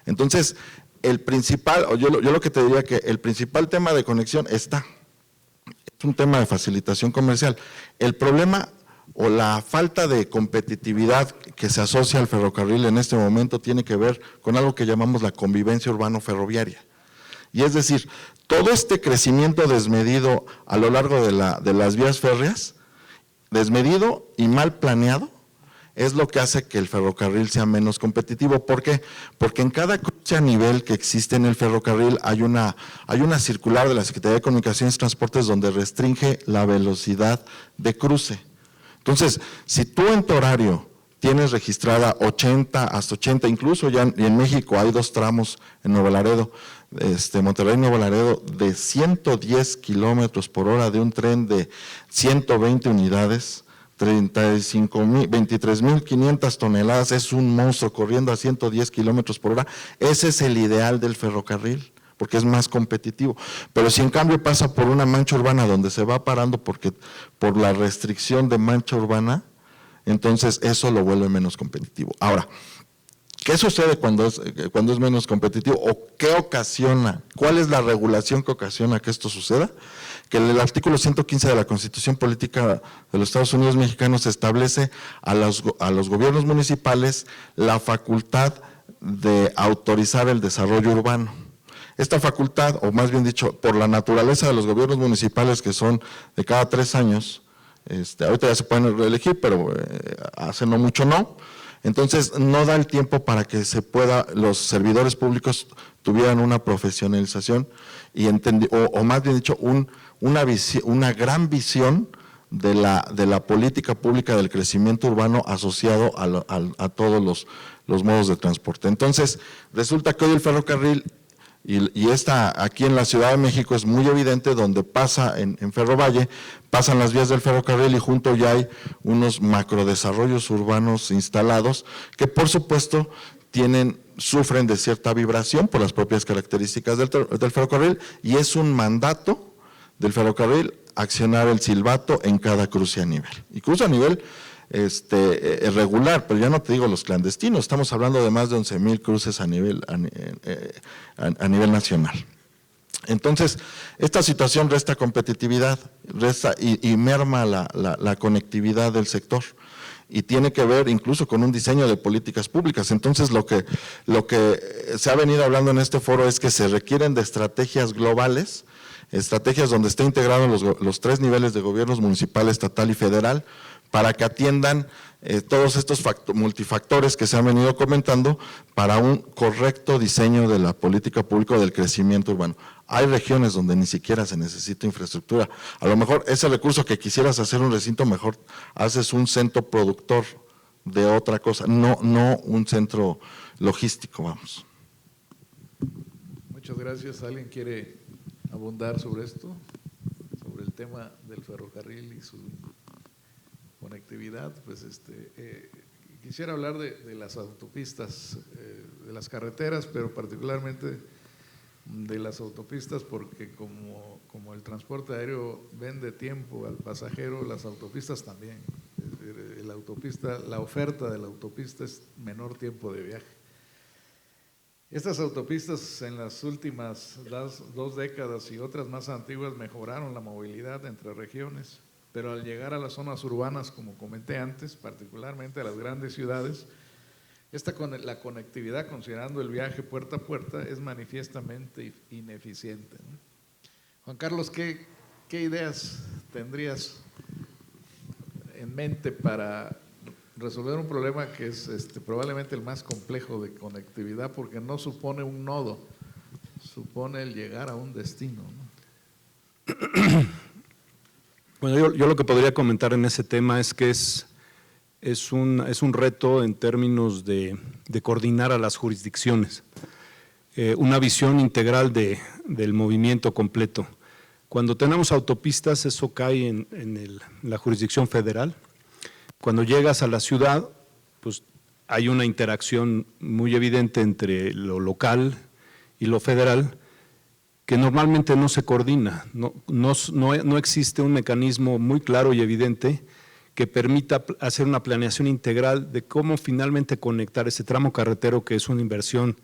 Entonces, yo lo que te diría que el principal tema de conexión es un tema de facilitación comercial. El problema o la falta de competitividad que se asocia al ferrocarril en este momento tiene que ver con algo que llamamos la convivencia urbano-ferroviaria. Y es decir, todo este crecimiento desmedido a lo largo de las vías férreas, desmedido y mal planeado, es lo que hace que el ferrocarril sea menos competitivo. ¿Por qué? Porque en cada cruce a nivel que existe en el ferrocarril hay una circular de la Secretaría de Comunicaciones y Transportes donde restringe la velocidad de cruce. Entonces, si tú en tu horario tienes registrada 80 hasta 80, incluso ya en México hay 2 tramos en Nuevo Laredo, Monterrey Nuevo Laredo, de 110 kilómetros por hora de un tren de 120 unidades, 23.500 toneladas, es un monstruo corriendo a 110 kilómetros por hora. Ese es el ideal del ferrocarril, porque es más competitivo. Pero si en cambio pasa por una mancha urbana donde se va parando por la restricción de mancha urbana, entonces eso lo vuelve menos competitivo. Ahora, ¿qué sucede cuando es menos competitivo o qué ocasiona? ¿Cuál es la regulación que ocasiona que esto suceda? Que el artículo 115 de la Constitución Política de los Estados Unidos Mexicanos establece a los gobiernos municipales la facultad de autorizar el desarrollo urbano. Esta facultad, o más bien dicho, por la naturaleza de los gobiernos municipales que son de cada 3 años, ahorita ya se pueden reelegir, pero hace no mucho no. Entonces, no da el tiempo para que los servidores públicos tuvieran una profesionalización y o más bien dicho, una gran visión de la política pública del crecimiento urbano asociado a todos los modos de transporte. Entonces, resulta que hoy el ferrocarril Y esta aquí en la Ciudad de México es muy evidente, donde pasa en Ferrovalle, pasan las vías del ferrocarril y junto ya hay unos macrodesarrollos urbanos instalados que por supuesto sufren de cierta vibración por las propias características del ferrocarril, y es un mandato del ferrocarril accionar el silbato en cada cruce a nivel. Y cruce a nivel regular, pero ya no te digo los clandestinos, estamos hablando de más de 11,000 cruces a nivel nacional. Entonces, esta situación resta competitividad, y merma la conectividad del sector, y tiene que ver incluso con un diseño de políticas públicas. Entonces, lo que se ha venido hablando en este foro es que se requieren de estrategias globales, estrategias donde estén integrados los 3 niveles de gobiernos: municipal, estatal y federal, para que atiendan todos estos multifactores que se han venido comentando para un correcto diseño de la política pública del crecimiento urbano. Hay regiones donde ni siquiera se necesita infraestructura. A lo mejor ese recurso que quisieras hacer un recinto, mejor haces un centro productor de otra cosa, no un centro logístico, vamos. Muchas gracias. ¿Alguien quiere abundar sobre esto? Sobre el tema del ferrocarril y su conectividad. Pues quisiera hablar de las autopistas, de las carreteras, pero particularmente de las autopistas, porque como el transporte aéreo vende tiempo al pasajero, las autopistas también. La oferta de la autopista es menor tiempo de viaje. Estas autopistas en las últimas 2 décadas y otras más antiguas mejoraron la movilidad entre regiones, pero al llegar a las zonas urbanas, como comenté antes, particularmente a las grandes ciudades, la conectividad, considerando el viaje puerta a puerta, es manifiestamente ineficiente, ¿no? Juan Carlos, ¿qué ideas tendrías en mente para resolver un problema que es probablemente el más complejo de conectividad, porque no supone un nodo, supone el llegar a un destino, ¿no? Bueno, yo lo que podría comentar en ese tema es que es un reto en términos de coordinar a las jurisdicciones, una visión integral del movimiento completo. Cuando tenemos autopistas, eso cae en la jurisdicción federal. Cuando llegas a la ciudad, pues hay una interacción muy evidente entre lo local y lo federal, que normalmente no se coordina, no existe un mecanismo muy claro y evidente que permita hacer una planeación integral de cómo finalmente conectar ese tramo carretero, que es una inversión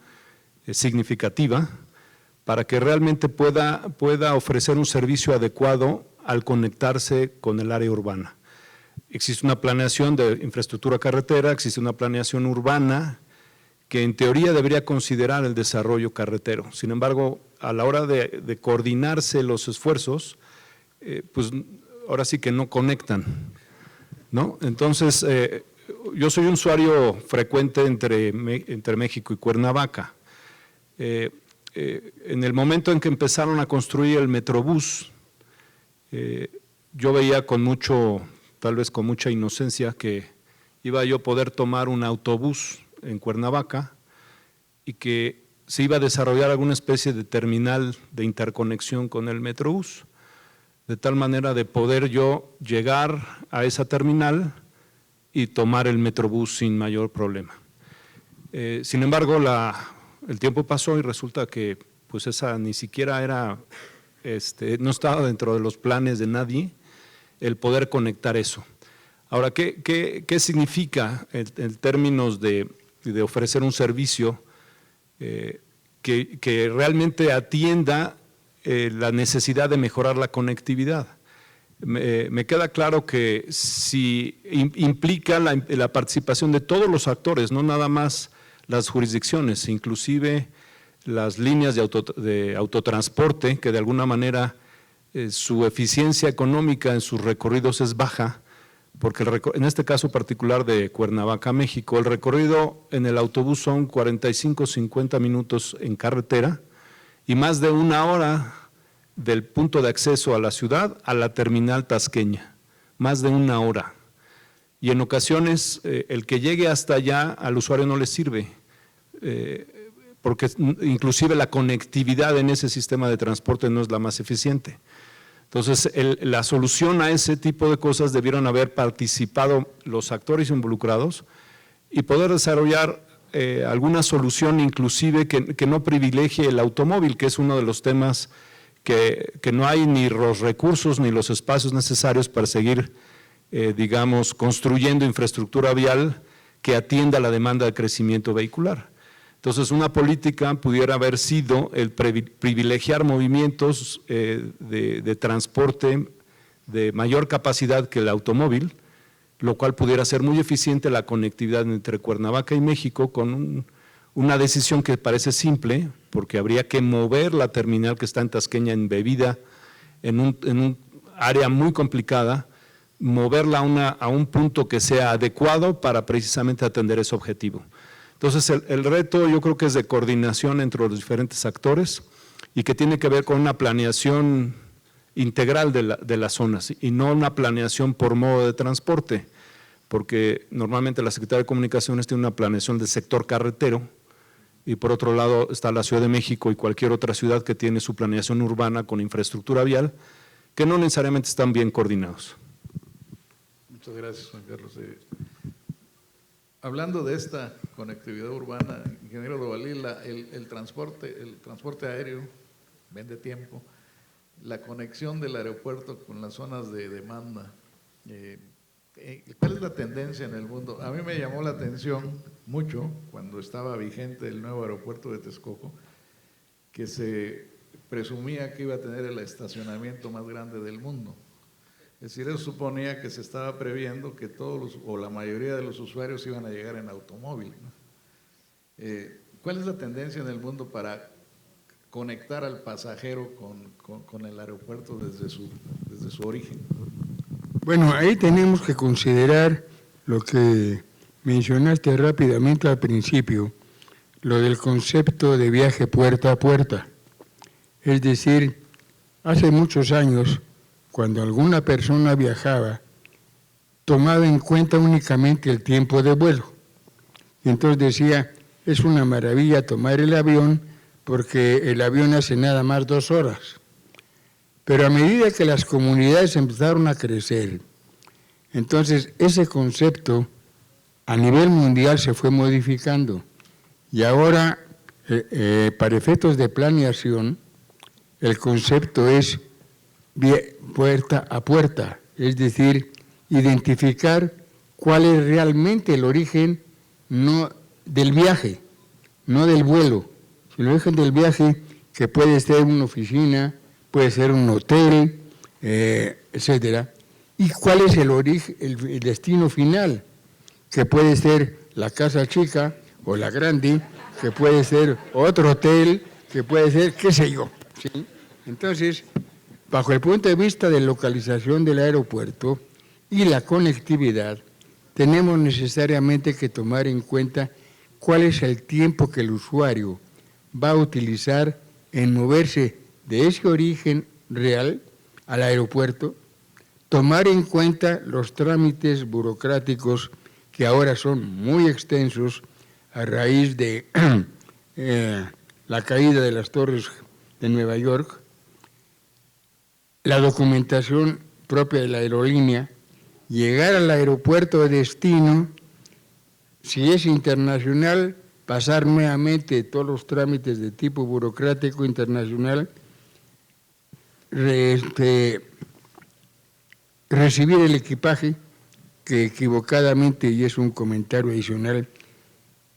significativa, para que realmente pueda ofrecer un servicio adecuado al conectarse con el área urbana. Existe una planeación de infraestructura carretera, existe una planeación urbana que en teoría debería considerar el desarrollo carretero. Sin embargo, a la hora de coordinarse los esfuerzos, pues ahora sí que no conectan, ¿no? Entonces, yo soy un usuario frecuente entre México y Cuernavaca. En el momento en que empezaron a construir el Metrobús, yo veía tal vez con mucha inocencia, que iba yo a poder tomar un autobús en Cuernavaca y que se iba a desarrollar alguna especie de terminal de interconexión con el Metrobús, de tal manera de poder yo llegar a esa terminal y tomar el Metrobús sin mayor problema. Sin embargo, el tiempo pasó y resulta que pues esa ni siquiera era, no estaba dentro de los planes de nadie el poder conectar eso. Ahora, ¿qué significa en términos de ofrecer un servicio que realmente atienda la necesidad de mejorar la conectividad? Me queda claro que si implica la participación de todos los actores, no nada más las jurisdicciones, inclusive las líneas de autotransporte, que de alguna manera su eficiencia económica en sus recorridos es baja, porque en este caso particular de Cuernavaca, México, el recorrido en el autobús son 45-50 minutos en carretera y más de 1 hora del punto de acceso a la ciudad a la terminal tasqueña, más de 1 hora. Y en ocasiones el que llegue hasta allá al usuario no le sirve, porque inclusive la conectividad en ese sistema de transporte no es la más eficiente. Entonces, la solución a ese tipo de cosas debieron haber participado los actores involucrados y poder desarrollar alguna solución inclusive que no privilegie el automóvil, que es uno de los temas que no hay ni los recursos ni los espacios necesarios para seguir, digamos, construyendo infraestructura vial que atienda la demanda de crecimiento vehicular. Entonces, una política pudiera haber sido el privilegiar movimientos de transporte de mayor capacidad que el automóvil, lo cual pudiera ser muy eficiente la conectividad entre Cuernavaca y México con una decisión que parece simple, porque habría que mover la terminal que está en Tasqueña embebida en un área muy complicada, moverla a un punto que sea adecuado para precisamente atender ese objetivo. Entonces, el reto yo creo que es de coordinación entre los diferentes actores y que tiene que ver con una planeación integral de las zonas y no una planeación por modo de transporte, porque normalmente la Secretaría de Comunicaciones tiene una planeación del sector carretero y por otro lado está la Ciudad de México y cualquier otra ciudad que tiene su planeación urbana con infraestructura vial, que no necesariamente están bien coordinados. Muchas gracias, Juan Carlos. Hablando de esta conectividad urbana, ingeniero Dovalí, el transporte aéreo vende tiempo, la conexión del aeropuerto con las zonas de demanda, ¿cuál es la tendencia en el mundo? A mí me llamó la atención mucho cuando estaba vigente el nuevo aeropuerto de Texcoco, que se presumía que iba a tener el estacionamiento más grande del mundo. Es decir, eso suponía que se estaba previendo que todos o la mayoría de los usuarios iban a llegar en automóvil, ¿no? ¿Cuál es la tendencia en el mundo para conectar al pasajero con el aeropuerto desde su origen? Bueno, ahí tenemos que considerar lo que mencionaste rápidamente al principio, lo del concepto de viaje puerta a puerta. Es decir, hace muchos años, cuando alguna persona viajaba, tomaba en cuenta únicamente el tiempo de vuelo. Y entonces decía, es una maravilla tomar el avión porque el avión hace nada más 2 horas. Pero a medida que las comunidades empezaron a crecer, entonces ese concepto a nivel mundial se fue modificando. Y ahora, para efectos de planeación, el concepto es puerta a puerta, es decir, identificar cuál es realmente el origen no del viaje, no del vuelo, sino el origen del viaje, que puede ser una oficina, puede ser un hotel, etcétera, y cuál es el origen, el destino final, que puede ser la casa chica o la grande, que puede ser otro hotel, que puede ser qué sé yo, ¿sí? Entonces, bajo el punto de vista de localización del aeropuerto y la conectividad, tenemos necesariamente que tomar en cuenta cuál es el tiempo que el usuario va a utilizar en moverse de ese origen real al aeropuerto, tomar en cuenta los trámites burocráticos que ahora son muy extensos a raíz de la caída de las torres de Nueva York, la documentación propia de la aerolínea, llegar al aeropuerto de destino, si es internacional, pasar nuevamente todos los trámites de tipo burocrático internacional, recibir el equipaje, que equivocadamente, y es un comentario adicional,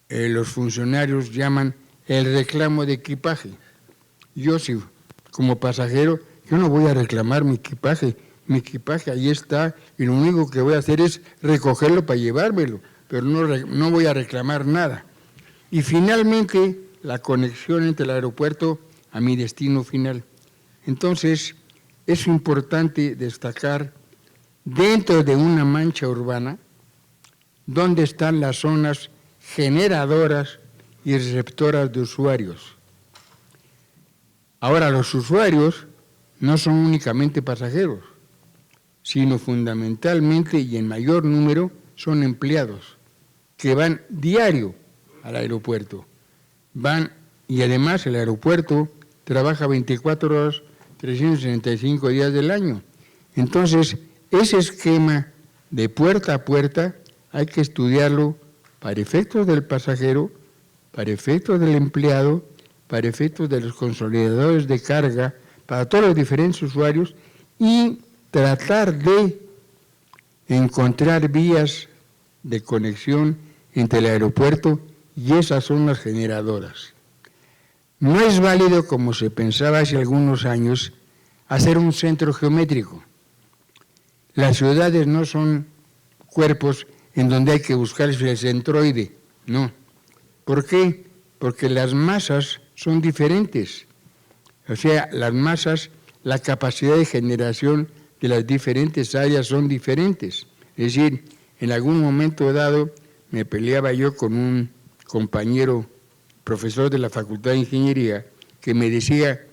los funcionarios llaman el reclamo de equipaje. Yo, si como pasajero, yo no voy a reclamar mi equipaje ahí está, y lo único que voy a hacer es recogerlo para llevármelo, pero no voy a reclamar nada. Y finalmente, la conexión entre el aeropuerto a mi destino final. Entonces, es importante destacar, dentro de una mancha urbana, dónde están las zonas generadoras y receptoras de usuarios. Ahora, los usuarios no son únicamente pasajeros, sino fundamentalmente y en mayor número son empleados que van diario al aeropuerto, van y además el aeropuerto trabaja 24 horas, 365 días del año. Entonces, ese esquema de puerta a puerta hay que estudiarlo para efectos del pasajero, para efectos del empleado, para efectos de los consolidadores de carga, para todos los diferentes usuarios y tratar de encontrar vías de conexión entre el aeropuerto y esas zonas generadoras. No es válido, como se pensaba hace algunos años, hacer un centro geométrico. Las ciudades no son cuerpos en donde hay que buscar el centroide, no. ¿Por qué? Porque las masas son diferentes. O sea, las masas, la capacidad de generación de las diferentes áreas son diferentes. Es decir, en algún momento dado me peleaba yo con un compañero profesor de la Facultad de Ingeniería que me decía,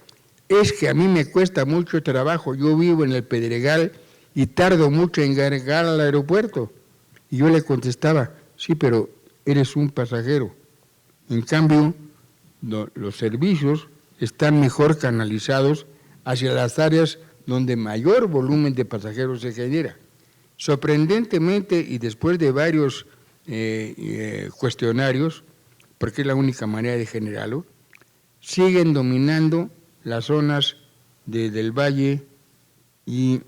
es que a mí me cuesta mucho trabajo, yo vivo en el Pedregal y tardo mucho en llegar al aeropuerto. Y yo le contestaba, sí, pero eres un pasajero. En cambio, los servicios están mejor canalizados hacia las áreas donde mayor volumen de pasajeros se genera. Sorprendentemente, y después de varios cuestionarios, porque es la única manera de generarlo, siguen dominando las zonas del Valle y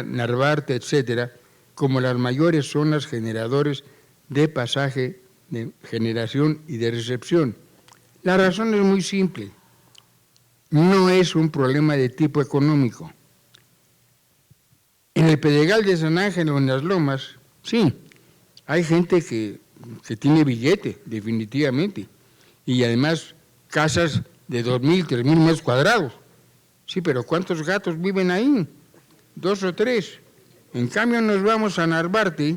Narvarte, etcétera, como las mayores zonas generadores de pasaje, de generación y de recepción. La razón es muy simple. No es un problema de tipo económico. En el Pedregal de San Ángel o en las Lomas, sí, hay gente que tiene billete, definitivamente, y además casas de 2.000, 3.000 metros cuadrados. Sí, pero ¿cuántos gatos viven ahí? 2 o 3. En cambio nos vamos a Narvarte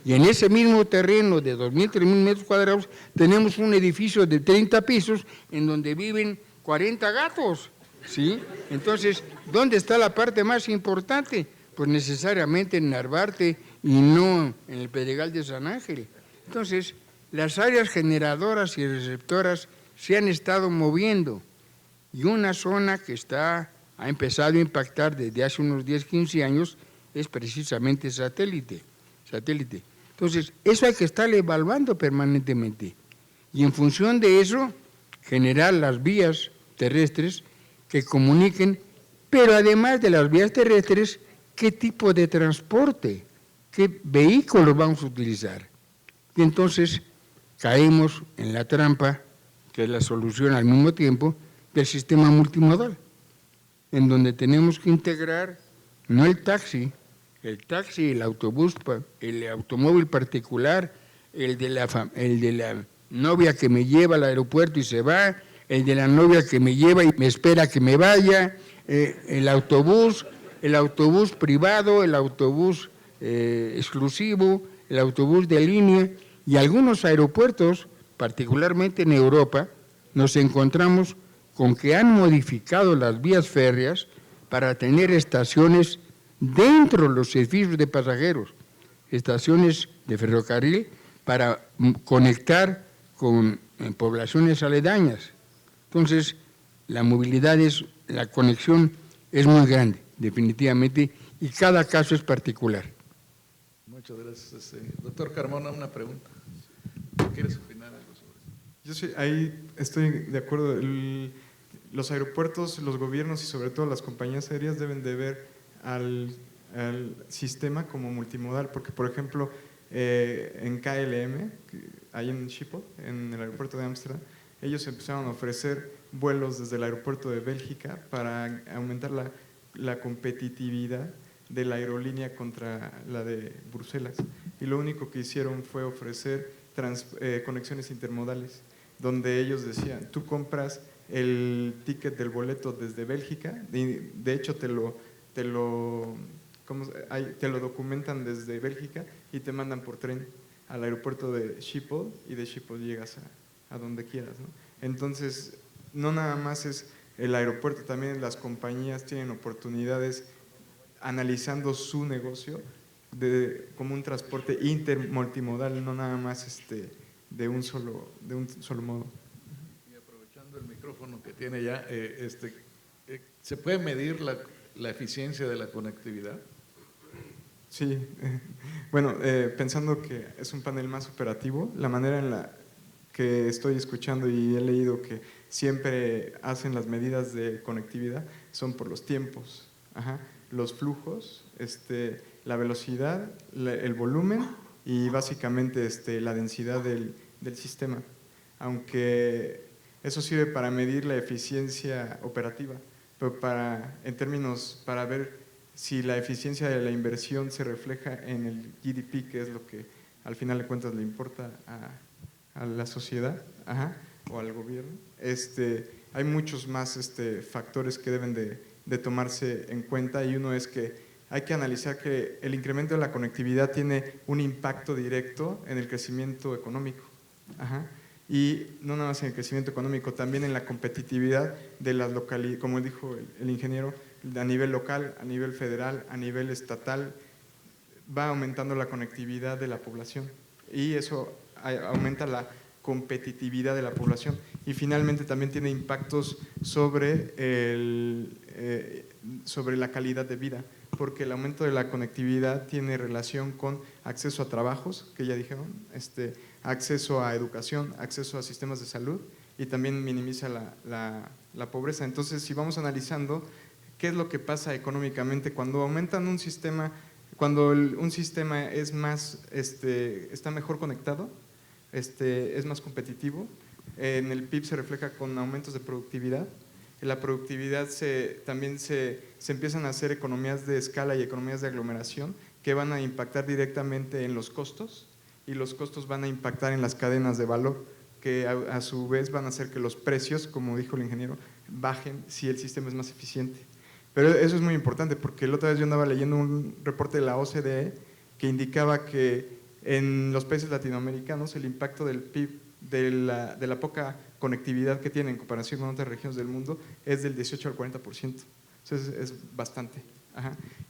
y en ese mismo terreno de 2.000, 3.000 metros cuadrados tenemos un edificio de 30 pisos en donde viven 40 gatos, ¿sí? Entonces, ¿dónde está la parte más importante? Pues necesariamente en Narvarte y no en el Pedregal de San Ángel. Entonces, las áreas generadoras y receptoras se han estado moviendo y una zona que ha empezado a impactar desde hace unos 10, 15 años es precisamente satélite. Entonces, eso hay que estar evaluando permanentemente y en función de eso generar las vías terrestres que comuniquen, pero además de las vías terrestres, qué tipo de transporte, qué vehículos vamos a utilizar. Y entonces caemos en la trampa, que es la solución al mismo tiempo, del sistema multimodal, en donde tenemos que integrar no el taxi, el autobús, el automóvil particular, el de la novia que me lleva al aeropuerto y se va, el de la novia que me lleva y me espera que me vaya, el autobús privado, el autobús exclusivo, el autobús de línea y algunos aeropuertos, particularmente en Europa, nos encontramos con que han modificado las vías férreas para tener estaciones dentro de los servicios de pasajeros, estaciones de ferrocarril para conectar con poblaciones aledañas. Entonces, la conexión es muy grande, definitivamente, y cada caso es particular. Muchas gracias. Doctor Carmona, una pregunta. ¿Quieres opinar algo sobre eso? Yo sí, ahí estoy de acuerdo. Los aeropuertos, los gobiernos y sobre todo las compañías aéreas deben de ver al sistema como multimodal, porque por ejemplo en KLM, ahí en Schiphol, en el aeropuerto de Ámsterdam, ellos empezaron a ofrecer vuelos desde el aeropuerto de Bélgica para aumentar la competitividad de la aerolínea contra la de Bruselas, y lo único que hicieron fue ofrecer conexiones intermodales, donde ellos decían, tú compras el ticket del boleto desde Bélgica, de hecho te lo documentan desde Bélgica y te mandan por tren al aeropuerto de Schiphol y de Schiphol llegas a donde quieras, ¿no? Entonces, no nada más es el aeropuerto, también las compañías tienen oportunidades analizando su negocio como un transporte intermultimodal, no nada más de un solo modo. tiene ya, ¿se puede medir la eficiencia de la conectividad? Sí, bueno, pensando que es un panel más operativo, la manera en la que estoy escuchando y he leído que siempre hacen las medidas de conectividad son por los tiempos, los flujos, la velocidad, el volumen y básicamente la densidad del sistema, aunque eso sirve para medir la eficiencia operativa, pero para ver si la eficiencia de la inversión se refleja en el GDP, que es lo que al final de cuentas le importa a la sociedad o al gobierno. Hay muchos más factores que deben de tomarse en cuenta, y uno es que hay que analizar que el incremento de la conectividad tiene un impacto directo en el crecimiento económico. Y no nada más en el crecimiento económico, también en la competitividad de las localidades, como dijo el ingeniero, a nivel local, a nivel federal, a nivel estatal, va aumentando la conectividad de la población y eso aumenta la competitividad de la población, y finalmente también tiene impactos sobre la calidad de vida, porque el aumento de la conectividad tiene relación con acceso a trabajos, que ya dijeron, acceso a educación, acceso a sistemas de salud, y también minimiza la pobreza. Entonces, si vamos analizando qué es lo que pasa económicamente cuando aumentan un sistema, cuando un sistema es más, está mejor conectado, es más competitivo, en el PIB se refleja con aumentos de productividad. En la productividad también se empiezan a hacer economías de escala y economías de aglomeración que van a impactar directamente en los costos, y los costos van a impactar en las cadenas de valor, que a su vez van a hacer que los precios, como dijo el ingeniero, bajen si el sistema es más eficiente. Pero eso es muy importante, porque la otra vez yo andaba leyendo un reporte de la OCDE que indicaba que en los países latinoamericanos el impacto del PIB de la poca conectividad que tienen en comparación con otras regiones del mundo es del 18 al 40%. Entonces es bastante.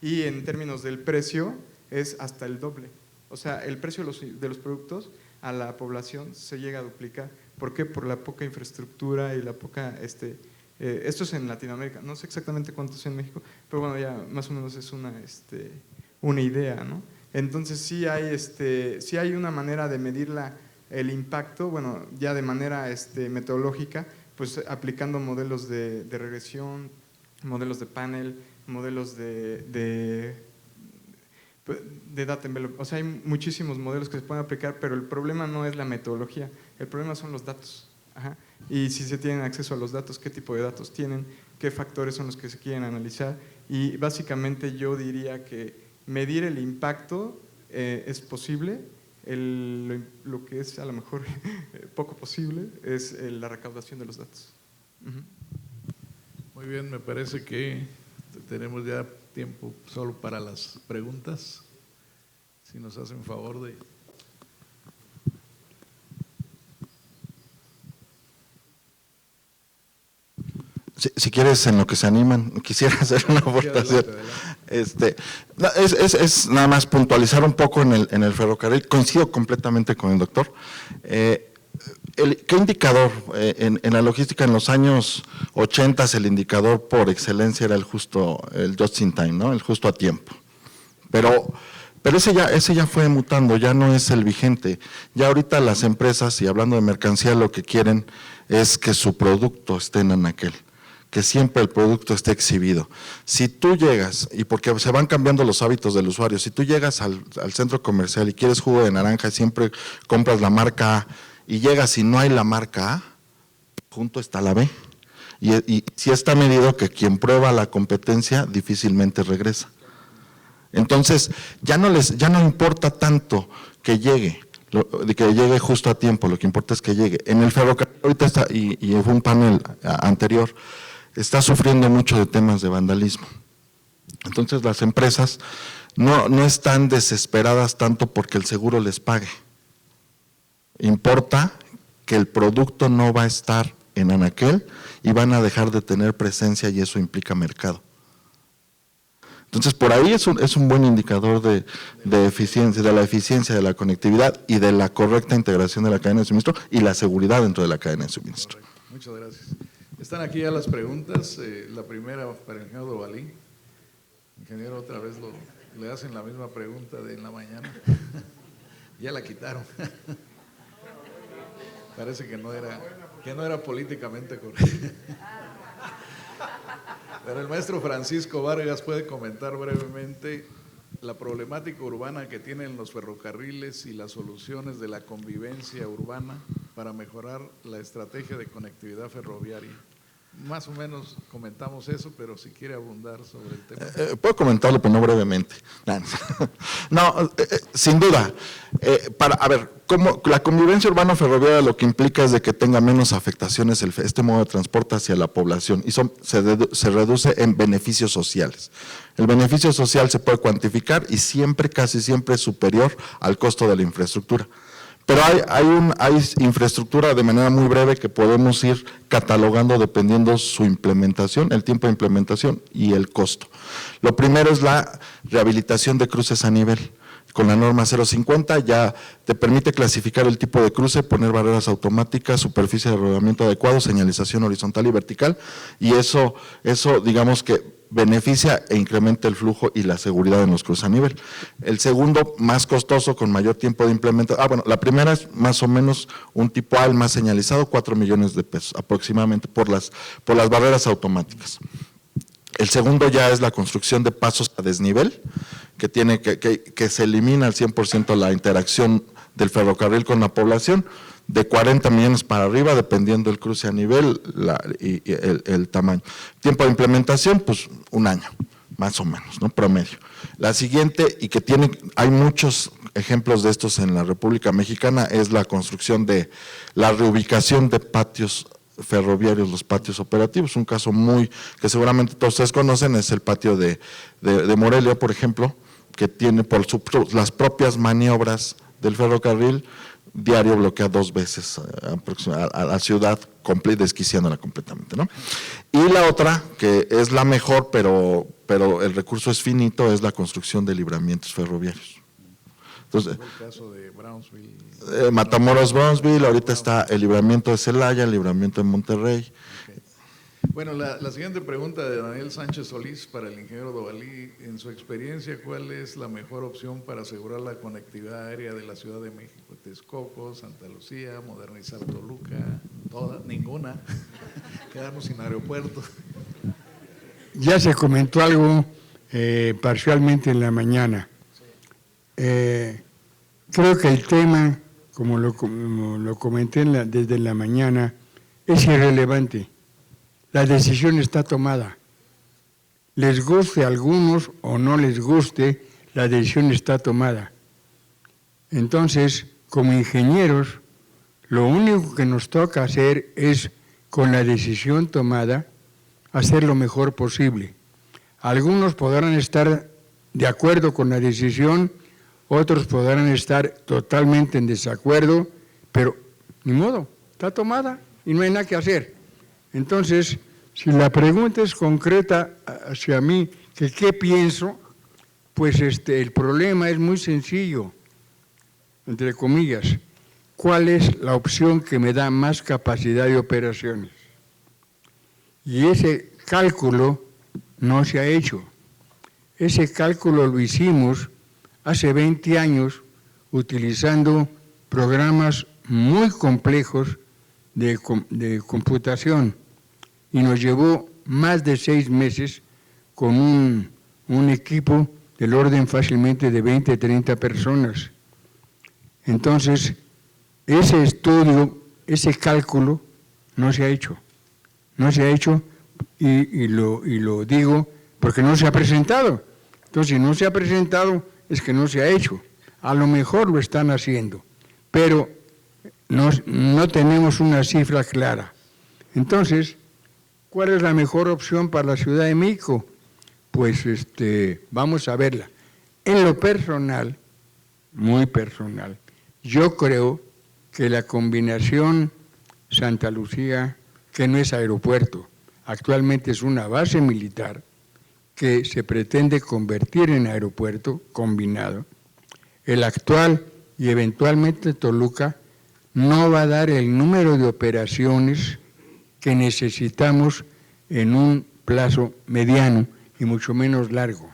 Y en términos del precio es hasta el doble. O sea, el precio de los productos a la población se llega a duplicar. ¿Por qué? Por la poca infraestructura y la poca… esto es en Latinoamérica, no sé exactamente cuánto es en México, pero bueno, ya más o menos es una idea, ¿no? Entonces sí hay una manera de medir el impacto, bueno, ya de manera metodológica, pues aplicando modelos de regresión, modelos de panel, modelos de data envelope. O sea, hay muchísimos modelos que se pueden aplicar, pero el problema no es la metodología, el problema son los datos. Y si se tienen acceso a los datos, qué tipo de datos tienen, qué factores son los que se quieren analizar, y básicamente yo diría que medir el impacto es posible, lo que es a lo mejor poco posible es la recaudación de los datos. Muy bien, me parece que tenemos ya tiempo solo para las preguntas, si nos hacen favor de… Si quieres, en lo que se animan, quisiera hacer una aportación. Es nada más puntualizar un poco en el ferrocarril. Coincido completamente con el doctor. ¿Qué indicador? En la logística en los años 80 el indicador por excelencia era el just in time, ¿no? El justo a tiempo. Pero ese ya fue mutando, ya no es el vigente. Ya ahorita las empresas, y hablando de mercancía, lo que quieren es que su producto esté en anaquel, que siempre el producto esté exhibido. Si tú llegas, y porque se van cambiando los hábitos del usuario, si tú llegas al centro comercial y quieres jugo de naranja, siempre compras la marca A, y llegas y no hay la marca A, junto está la B. Y si está medido que quien prueba la competencia difícilmente regresa. Entonces, ya no importa tanto que llegue justo a tiempo, lo que importa es que llegue. En el ferrocarril ahorita está, y fue un panel anterior, está sufriendo mucho de temas de vandalismo. Entonces las empresas no están desesperadas tanto porque el seguro les pague. Importa que el producto no va a estar en anaquel y van a dejar de tener presencia, y eso implica mercado. Entonces, por ahí es un buen indicador de eficiencia, de la eficiencia de la conectividad y de la correcta integración de la cadena de suministro y la seguridad dentro de la cadena de suministro. Correcto. Muchas gracias. Están aquí ya las preguntas. La primera para el ingeniero Dovalí. Ingeniero, otra vez le hacen la misma pregunta de en la mañana. Ya la quitaron. Parece que no era políticamente correcto. Pero el maestro Francisco Vargas puede comentar brevemente la problemática urbana que tienen los ferrocarriles y las soluciones de la convivencia urbana para mejorar la estrategia de conectividad ferroviaria. Más o menos comentamos eso, pero si quiere abundar sobre el tema. Puedo comentarlo, pero no brevemente. No, sin duda. Como la convivencia urbano-ferroviaria lo que implica es de que tenga menos afectaciones este modo de transporte hacia la población y se reduce en beneficios sociales. El beneficio social se puede cuantificar y siempre, casi siempre es superior al costo de la infraestructura. Pero hay infraestructura de manera muy breve que podemos ir catalogando dependiendo su implementación, el tiempo de implementación y el costo. Lo primero es la rehabilitación de cruces a nivel. Con la norma 050 ya te permite clasificar el tipo de cruce, poner barreras automáticas, superficie de rodamiento adecuado, señalización horizontal y vertical, y eso digamos que beneficia e incrementa el flujo y la seguridad en los cruces a nivel. El segundo, más costoso, con mayor tiempo de implementación. La primera es más o menos un tipo A, el más señalizado, 4 millones de pesos aproximadamente por las barreras automáticas. El segundo ya es la construcción de pasos a desnivel, que se elimina al 100% la interacción del ferrocarril con la población, de 40 millones para arriba, dependiendo del cruce a nivel y el tamaño. Tiempo de implementación, pues 1 año, más o menos, ¿no? Promedio. La siguiente, y que hay muchos ejemplos de estos en la República Mexicana, es la construcción de la reubicación de patios ferroviarios, los patios operativos. Un caso que seguramente todos ustedes conocen es el patio de Morelia, por ejemplo, que tiene por las propias maniobras del ferrocarril, diario bloquea 2 veces a la ciudad, desquiciándola completamente, ¿no? Y la otra, que es la mejor, pero el recurso es finito, es la construcción de libramientos ferroviarios. Entonces, el caso de Brownsville. Matamoros, Brownsville, ahorita está el libramiento de Celaya, el libramiento de Monterrey. Okay. Bueno, la siguiente pregunta de Daniel Sánchez Solís para el ingeniero Dovalí. En su experiencia, ¿cuál es la mejor opción para asegurar la conectividad aérea de la Ciudad de México? Texcoco, Santa Lucía, modernizar Toluca, ninguna. Quedarnos sin aeropuerto. Ya se comentó algo parcialmente en la mañana. Creo que el tema, como lo comenté desde la mañana, es irrelevante. La decisión está tomada. Les guste a algunos o no les guste, la decisión está tomada. Entonces, como ingenieros, lo único que nos toca hacer es, con la decisión tomada, hacer lo mejor posible. Algunos podrán estar de acuerdo con la decisión, otros podrán estar totalmente en desacuerdo, pero ni modo, está tomada y no hay nada que hacer. Entonces, si la pregunta es concreta hacia mí, que qué pienso, pues el problema es muy sencillo, entre comillas. ¿Cuál es la opción que me da más capacidad de operaciones? Y ese cálculo no se ha hecho. Ese cálculo lo hicimos hace 20 años utilizando programas muy complejos de computación y nos llevó más de 6 meses con un equipo del orden fácilmente de 20, 30 personas. Entonces, ese estudio, ese cálculo no se ha hecho. No se ha hecho y lo digo porque no se ha presentado. Entonces, si no se ha presentado, es que no se ha hecho. A lo mejor lo están haciendo, pero no tenemos una cifra clara. Entonces, ¿cuál es la mejor opción para la Ciudad de México? Pues vamos a verla. En lo personal, muy personal, yo creo que la combinación Santa Lucía, que no es aeropuerto, actualmente es una base militar que se pretende convertir en aeropuerto combinado, el actual y eventualmente Toluca no va a dar el número de operaciones que necesitamos en un plazo mediano y mucho menos largo.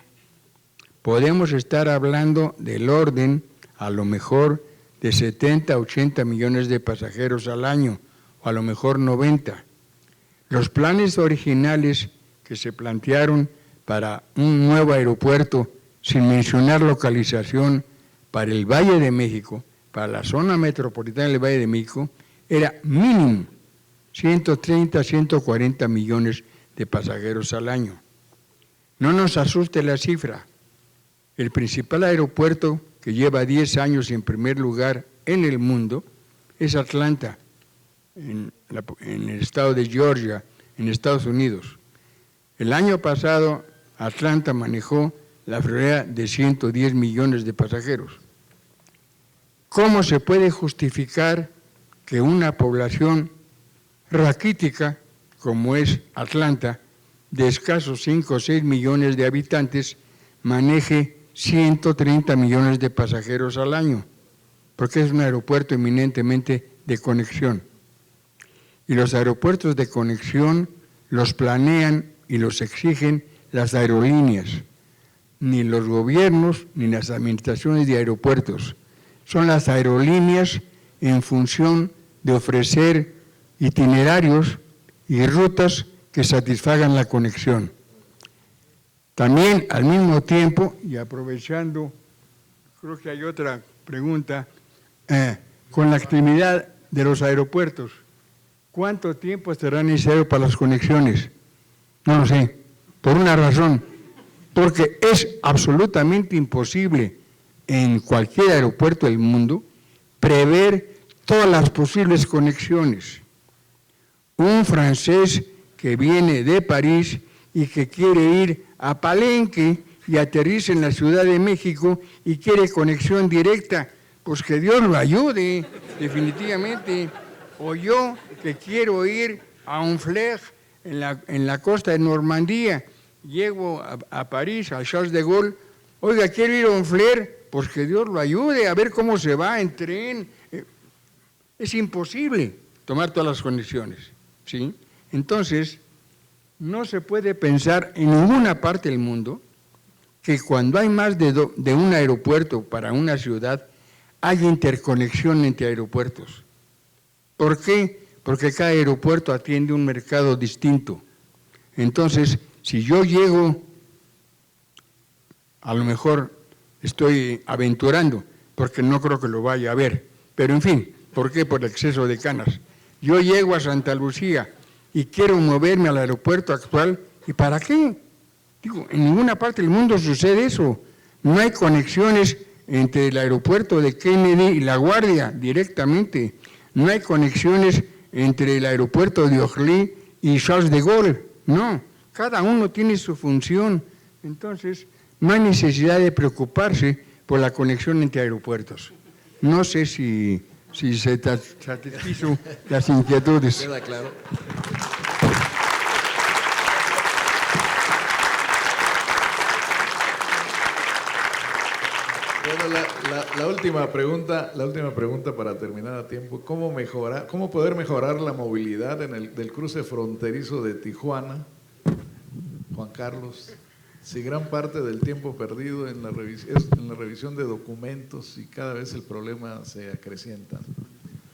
Podemos estar hablando del orden, a lo mejor, de 70, 80 millones de pasajeros al año, o a lo mejor 90. Los planes originales que se plantearon para un nuevo aeropuerto, sin mencionar localización, para el Valle de México, para la zona metropolitana del Valle de México, era mínimo 130, 140 millones de pasajeros al año. No nos asuste la cifra. El principal aeropuerto que lleva 10 años en primer lugar en el mundo es Atlanta, en el estado de Georgia, en Estados Unidos. El año pasado, Atlanta manejó la frontera de 110 millones de pasajeros. ¿Cómo se puede justificar que una población raquítica, como es Atlanta, de escasos 5 o 6 millones de habitantes, maneje 130 millones de pasajeros al año? Porque es un aeropuerto eminentemente de conexión. Y los aeropuertos de conexión los planean y los exigen las aerolíneas, ni los gobiernos ni las administraciones de aeropuertos. Son las aerolíneas en función de ofrecer itinerarios y rutas que satisfagan la conexión. También, al mismo tiempo, y aprovechando, creo que hay otra pregunta, con la actividad de los aeropuertos, ¿cuánto tiempo será necesario para las conexiones? No lo sé, por una razón, porque es absolutamente imposible en cualquier aeropuerto del mundo prever todas las posibles conexiones. Un francés que viene de París y que quiere ir a Palenque y aterriza en la Ciudad de México y quiere conexión directa, pues que Dios lo ayude, definitivamente. O yo que quiero ir a Honfleur en la costa de Normandía, llego a París, al Charles de Gaulle, oiga, quiero ir a Honfleur, pues que Dios lo ayude, a ver cómo se va en tren. Es imposible tomar todas las conexiones, ¿sí? Entonces, no se puede pensar en ninguna parte del mundo que cuando hay más de un aeropuerto para una ciudad, hay interconexión entre aeropuertos. ¿Por qué? Porque cada aeropuerto atiende un mercado distinto. Entonces, si yo llego, a lo mejor estoy aventurando, porque no creo que lo vaya a ver, pero en fin, ¿por qué? Por el exceso de canas. Yo llego a Santa Lucía y quiero moverme al aeropuerto actual, ¿y para qué? Digo, en ninguna parte del mundo sucede eso. No hay conexiones entre el aeropuerto de Kennedy y La Guardia directamente. No hay conexiones entre el aeropuerto de Orly y Charles de Gaulle. No, cada uno tiene su función. Entonces, no hay necesidad de preocuparse por la conexión entre aeropuertos. No sé si se satisfizo las inquietudes. Queda claro. Bueno, la última pregunta para terminar a tiempo. ¿Cómo poder mejorar la movilidad del cruce fronterizo de Tijuana, Juan Carlos? Si gran parte del tiempo perdido en la revisión de documentos y cada vez el problema se acrecienta.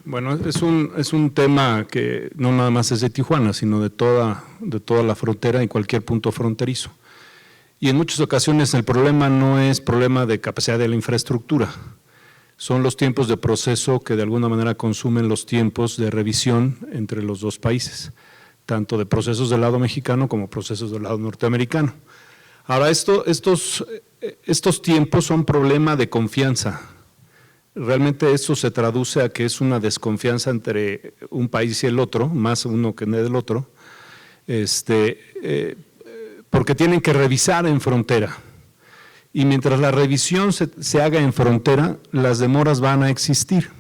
Bueno, es un tema que no nada más es de Tijuana, sino de toda la frontera y cualquier punto fronterizo. Y en muchas ocasiones el problema no es problema de capacidad de la infraestructura, son los tiempos de proceso que de alguna manera consumen los tiempos de revisión entre los dos países, tanto de procesos del lado mexicano como procesos del lado norteamericano. Ahora, estos tiempos son problema de confianza. Realmente eso se traduce a que es una desconfianza entre un país y el otro, más uno que del otro, porque tienen que revisar en frontera. Y mientras la revisión se haga en frontera, las demoras van a existir.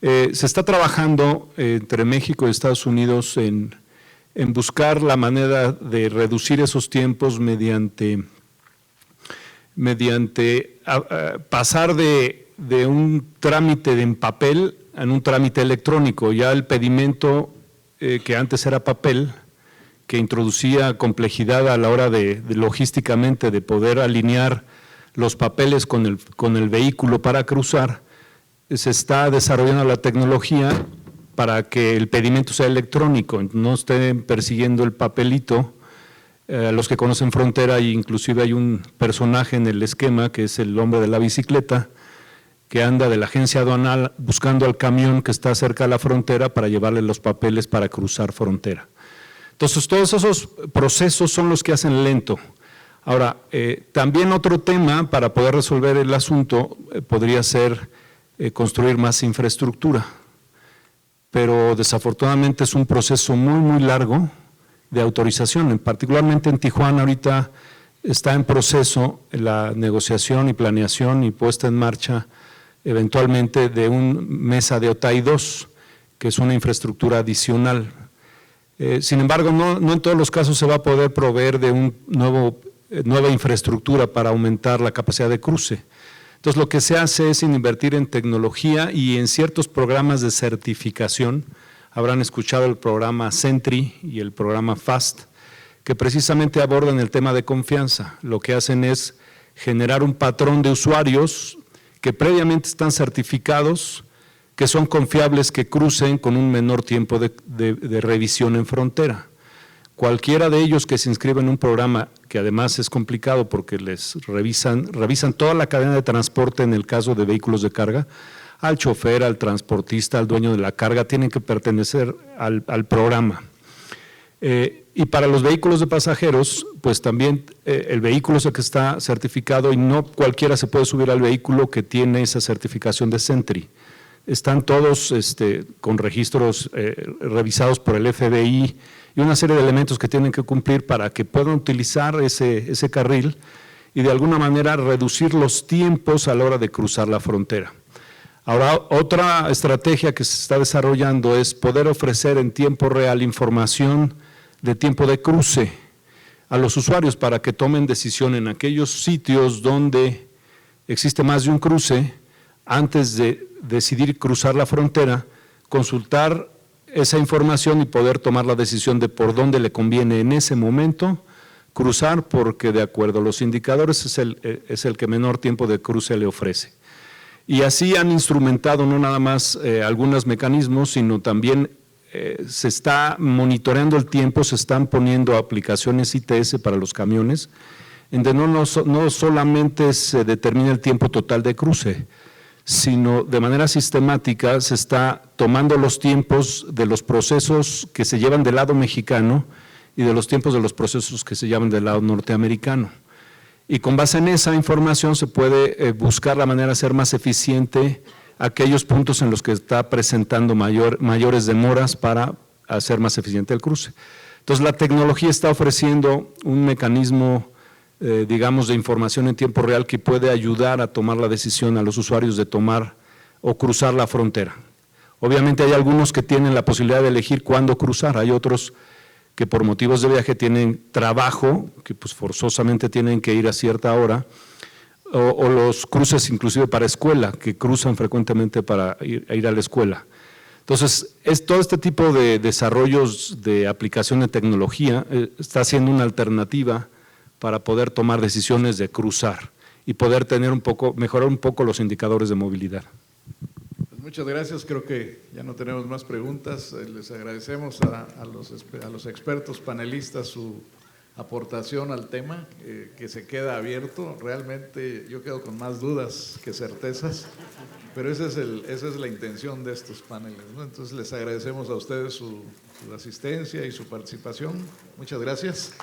Se está trabajando entre México y Estados Unidos en buscar la manera de reducir esos tiempos mediante pasar de un trámite en papel a un trámite electrónico. Ya el pedimento que antes era papel, que introducía complejidad a la hora de logísticamente de poder alinear los papeles con el vehículo para cruzar. Se está desarrollando la tecnología para que el pedimento sea electrónico, no estén persiguiendo el papelito. Los que conocen Frontera, inclusive hay un personaje en el esquema que es el hombre de la bicicleta, que anda de la agencia aduanal buscando al camión que está cerca de la frontera para llevarle los papeles para cruzar frontera. Entonces, todos esos procesos son los que hacen lento. Ahora, también otro tema para poder resolver el asunto podría ser construir más infraestructura, pero desafortunadamente es un proceso muy largo de autorización. Particularmente en Tijuana ahorita está en proceso la negociación y planeación y puesta en marcha eventualmente de un mesa de Otay 2, que es una infraestructura adicional. Sin embargo, no en todos los casos se va a poder proveer de nueva infraestructura para aumentar la capacidad de cruce. Entonces, lo que se hace es invertir en tecnología y en ciertos programas de certificación. Habrán escuchado el programa Sentry y el programa FAST, que precisamente abordan el tema de confianza. Lo que hacen es generar un patrón de usuarios que previamente están certificados, que son confiables, que crucen con un menor tiempo de revisión en frontera. Cualquiera de ellos que se inscriba en un programa, que además es complicado porque les revisan toda la cadena de transporte en el caso de vehículos de carga, al chofer, al transportista, al dueño de la carga, tienen que pertenecer al programa. Y para los vehículos de pasajeros, pues también el vehículo es el que está certificado y no cualquiera se puede subir al vehículo que tiene esa certificación de Sentry. Están todos con registros revisados por el FBI y una serie de elementos que tienen que cumplir para que puedan utilizar ese carril y de alguna manera reducir los tiempos a la hora de cruzar la frontera. Ahora, otra estrategia que se está desarrollando es poder ofrecer en tiempo real información de tiempo de cruce a los usuarios para que tomen decisión en aquellos sitios donde existe más de un cruce. Antes de decidir cruzar la frontera, consultar esa información y poder tomar la decisión de por dónde le conviene en ese momento cruzar, porque de acuerdo a los indicadores es el que menor tiempo de cruce le ofrece. Y así han instrumentado no nada más algunos mecanismos, sino también se está monitoreando el tiempo, se están poniendo aplicaciones ITS para los camiones, en donde no solamente se determina el tiempo total de cruce, sino de manera sistemática se está tomando los tiempos de los procesos que se llevan del lado mexicano y de los tiempos de los procesos que se llevan del lado norteamericano. Y con base en esa información se puede buscar la manera de ser más eficiente aquellos puntos en los que está presentando mayores demoras para hacer más eficiente el cruce. Entonces, la tecnología está ofreciendo un mecanismo, digamos, de información en tiempo real que puede ayudar a tomar la decisión a los usuarios de tomar o cruzar la frontera. Obviamente hay algunos que tienen la posibilidad de elegir cuándo cruzar, hay otros que por motivos de viaje tienen trabajo, que pues forzosamente tienen que ir a cierta hora, o los cruces inclusive para escuela, que cruzan frecuentemente para ir a la escuela. Entonces, todo este tipo de desarrollos de aplicación de tecnología está siendo una alternativa para poder tomar decisiones de cruzar y poder mejorar un poco los indicadores de movilidad. Pues muchas gracias, creo que ya no tenemos más preguntas. Les agradecemos a los expertos panelistas su aportación al tema, que se queda abierto. Realmente yo quedo con más dudas que certezas, pero esa es la intención de estos paneles, ¿no? Entonces les agradecemos a ustedes su asistencia y su participación. Muchas gracias.